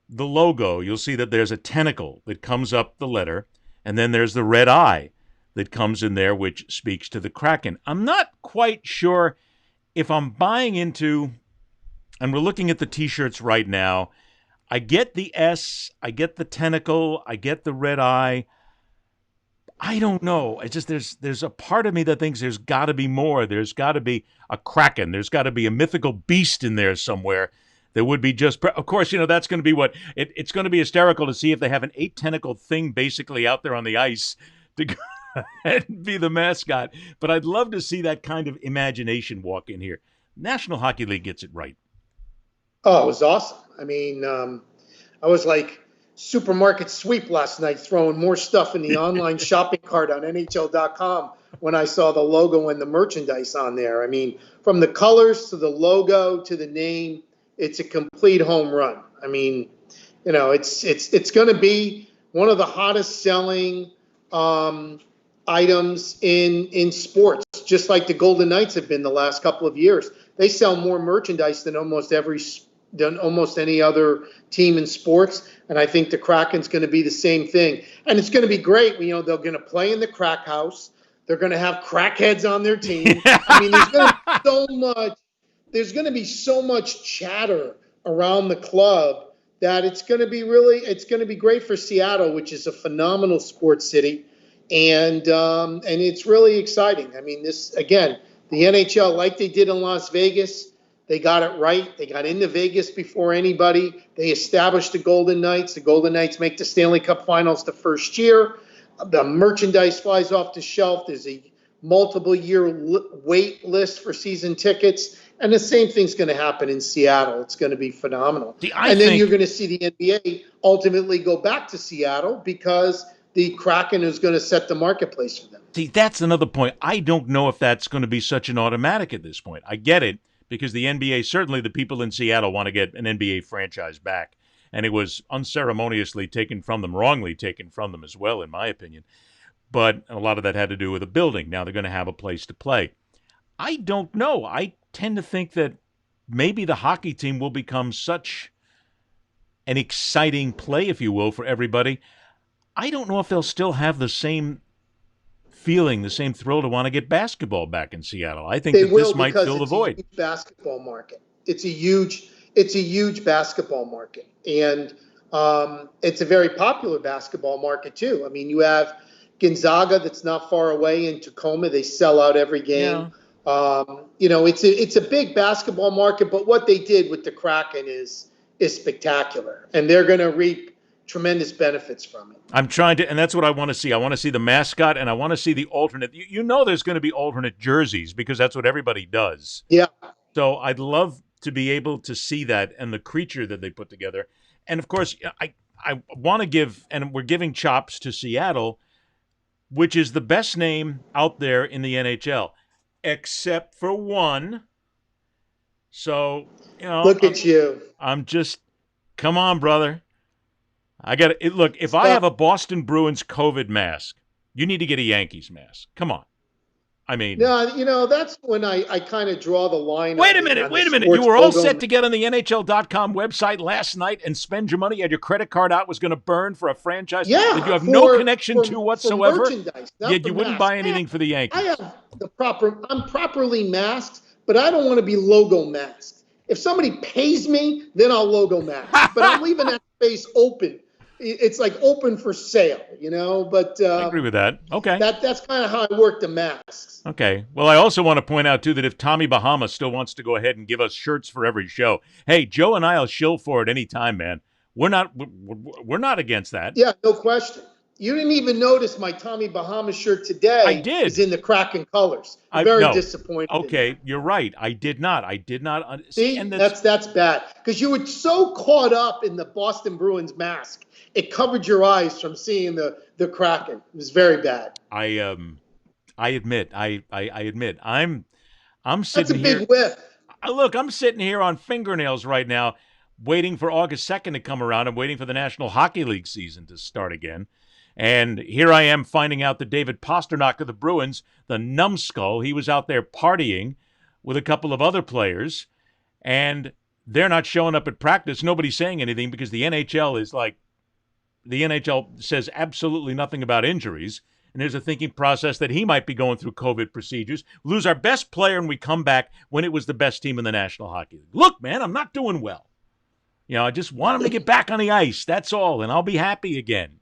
the logo, you'll see that there's a tentacle that comes up the letter, and then there's the red eye that comes in there, which speaks to the Kraken. I'm not quite sure if I'm buying into, and we're looking at the T-shirts right now, I get the S, I get the tentacle, I get the red eye. I don't know. It's just there's a part of me that thinks there's got to be more. There's got to be a Kraken. There's got to be a mythical beast in there somewhere that would be just. Of course, that's going to be what it's going to be hysterical to see if they have an 8-tentacle thing basically out there on the ice to go and be the mascot. But I'd love to see that kind of imagination walk in here. National Hockey League gets it right. Oh, it was awesome. I mean, I was like supermarket sweep last night, throwing more stuff in the online shopping cart on NHL.com when I saw the logo and the merchandise on there. I mean, from the colors to the logo to the name, it's a complete home run. I mean, it's going to be one of the hottest selling items in sports, just like the Golden Knights have been the last couple of years. They sell more merchandise than almost any other team in sports, and I think the Kraken's going to be the same thing. And it's going to be great. They're going to play in the Crack House. They're going to have crackheads on their team. I mean, there's going to be so much chatter around the club that it's going to be great for Seattle, which is a phenomenal sports city, and it's really exciting. I mean, this again, the NHL, like they did in Las Vegas. They got it right. They got into Vegas before anybody. They established the Golden Knights. The Golden Knights make the Stanley Cup Finals the first year. The merchandise flies off the shelf. There's a multiple year wait list for season tickets. And the same thing's going to happen in Seattle. It's going to be phenomenal. And then you're going to see the NBA ultimately go back to Seattle because the Kraken is going to set the marketplace for them. See, that's another point. I don't know if that's going to be such an automatic at this point. I get it, because the NBA, certainly the people in Seattle want to get an NBA franchise back. And it was unceremoniously taken from them, wrongly taken from them as well, in my opinion. But a lot of that had to do with the building. Now they're going to have a place to play. I don't know. I tend to think that maybe the hockey team will become such an exciting play, if you will, for everybody. I don't know if they'll still have the same feeling, the same thrill to want to get basketball back in Seattle. I think this might fill the void. It's a huge basketball market. It's a huge basketball market, and it's a very popular basketball market too. I mean, you have Gonzaga that's not far away in Tacoma. They sell out every game. Yeah. It's a big basketball market, but what they did with the Kraken is spectacular, and they're going to reap tremendous benefits from it. I'm trying to, and that's what I want to see. I want to see the mascot, and I want to see the alternate. You know there's going to be alternate jerseys because that's what everybody does. Yeah. So I'd love to be able to see that and the creature that they put together. And, of course, I want to give, and we're giving chops to Seattle, which is the best name out there in the NHL, except for one. So, look at you. I'm just, come on, brother. I got to look. If I have a Boston Bruins COVID mask, you need to get a Yankees mask. Come on. I mean, no, that's when I kind of draw the line. Wait a minute. You were all set to get on the NHL.com website last night and spend your money, and your credit card out was going to burn for a franchise that you have no connection to whatsoever. Yet you wouldn't buy anything for the Yankees. I'm properly masked, but I don't want to be logo masked. If somebody pays me, then I'll logo mask. But I'm leaving that space open. It's like open for sale, but I agree with that. Okay. That's kind of how I work the masks. Okay. Well, I also want to point out, too, that if Tommy Bahama still wants to go ahead and give us shirts for every show, hey, Joe and I will shill for it anytime, man. We're not against that. Yeah, no question. You didn't even notice my Tommy Bahama shirt today. I did. Is in the Kraken colors. I'm very disappointed. Okay, you're right. I did not. See, and that's bad because you were so caught up in the Boston Bruins mask, it covered your eyes from seeing the Kraken. It was very bad. I admit. I'm sitting That's a here. Big whiff. Look, I'm sitting here on fingernails right now, waiting for August 2nd to come around. I'm waiting for the National Hockey League season to start again. And here I am finding out that David Pasternak of the Bruins, the numbskull, he was out there partying with a couple of other players, and they're not showing up at practice. Nobody's saying anything because the NHL says absolutely nothing about injuries. And there's a thinking process that he might be going through COVID procedures. We lose our best player and we come back when it was the best team in the National Hockey League. Look, man, I'm not doing well. I just want him to get back on the ice. That's all. And I'll be happy again.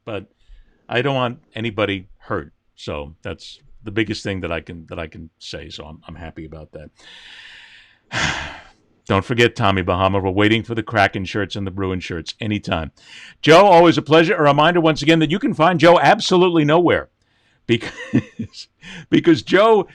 But I don't want anybody hurt. So that's the biggest thing that I can say. So I'm happy about that. Don't forget, Tommy Bahama, we're waiting for the Kraken shirts and the Bruin shirts anytime. Joe, always a pleasure. A reminder once again that you can find Joe absolutely nowhere because Joe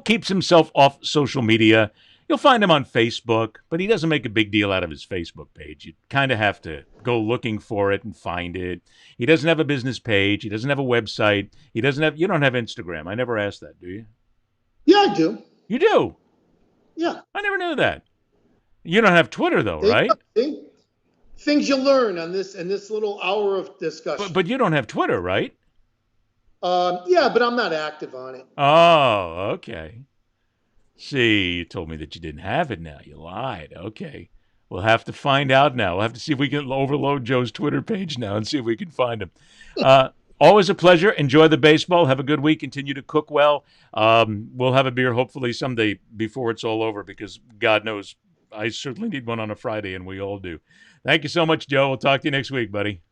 keeps himself off social media. You'll find him on Facebook, but he doesn't make a big deal out of his Facebook page. You kind of have to go looking for it and find it. He doesn't have a business page. He doesn't have a website. You don't have Instagram. I never asked that, do you? Yeah, I do. You do? Yeah. I never knew that. You don't have Twitter, though, right? Things you learn in this little hour of discussion. But you don't have Twitter, right? Yeah, but I'm not active on it. Oh, okay. See, you told me that you didn't have it now. You lied. Okay. We'll have to find out now. We'll have to see if we can overload Joe's Twitter page now and see if we can find him. Always a pleasure. Enjoy the baseball. Have a good week. Continue to cook well. We'll have a beer hopefully someday before it's all over because God knows I certainly need one on a Friday, and we all do. Thank you so much, Joe. We'll talk to you next week, buddy.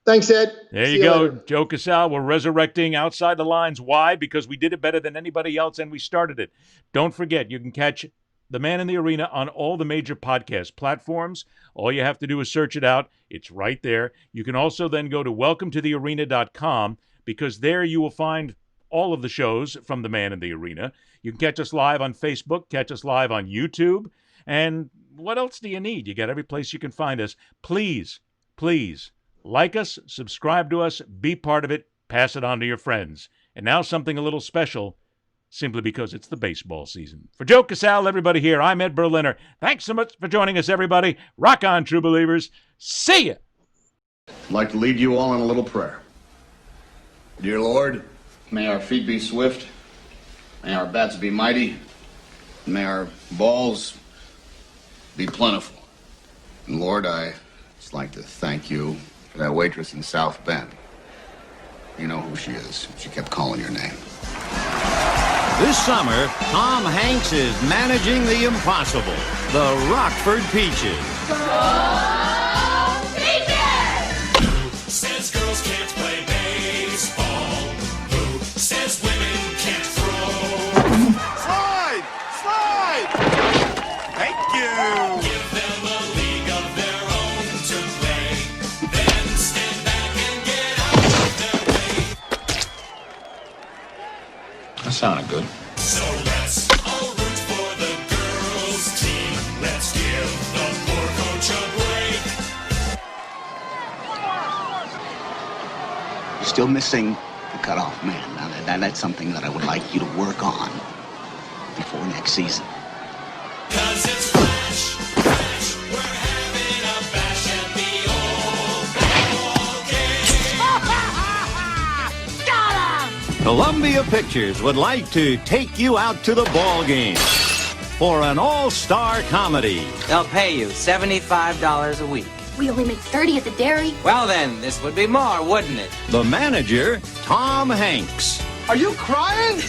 Thanks, Ed. There you go. Later. Joe Casale. We're resurrecting Outside the Lines. Why? Because we did it better than anybody else, and we started it. Don't forget, you can catch The Man in the Arena on all the major podcast platforms. All you have to do is search it out. It's right there. You can also then go to welcometothearena.com because there you will find all of the shows from the Man in the Arena. You can catch us live on Facebook, catch us live on YouTube, and what else do you need? You got every place you can find us. Please, please, like us, subscribe to us, be part of it, pass it on to your friends. And now something a little special, simply because it's the baseball season. For Joe Casale, everybody here, I'm Ed Berliner. Thanks so much for joining us, everybody. Rock on, true believers. See ya! I'd like to lead you all in a little prayer. Dear Lord, may our feet be swift, may our bats be mighty, and may our balls be plentiful. And Lord, I just like to thank you for that waitress in South Bend. You know who she is. She kept calling your name. This summer, Tom Hanks is managing the impossible, the Rockford Peaches. Says girls can't play baseball. Who says women can't throw? Slide! Slide! Thank you! Give them a league of their own to play. Then stand back and get out of their way. That sounded good. So let's all root for the girls' team. Let's give the poor coach a break. Still missing the cutoff man. Now, that's something that I would like you to work on before next season. 'Cause it's fresh, fresh. We're having a bash at the old ball game. Got him! Columbia Pictures would like to take you out to the ball game for an all-star comedy. They'll pay you $75 a week. We only make 30 at the dairy. Well then, this would be more, wouldn't it? The manager, Tom Hanks. Are you crying?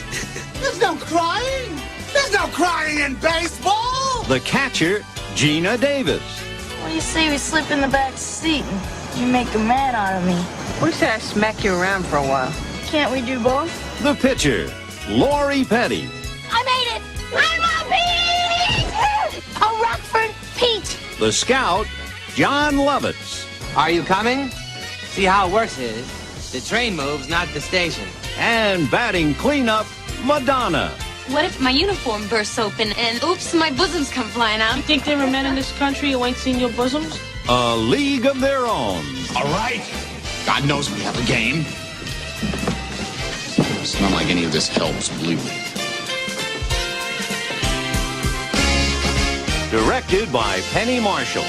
There's no crying. There's no crying in baseball. The catcher, Gina Davis. What do you say we slip in the back seat and you make a man out of me? We said I smack you around for a while. Can't we do both? The pitcher, Lori Petty. I made it! I'm a Pete! A Rockford Pete! The scout, John Lovitz. Are you coming? See how it works is, the train moves, not the station. And batting cleanup, Madonna. What if my uniform bursts open and oops, my bosoms come flying out? You think there are men in this country who ain't seen your bosoms? A league of their own. All right. God knows we have a game. It's not like any of this helps, believe me. Directed by Penny Marshall.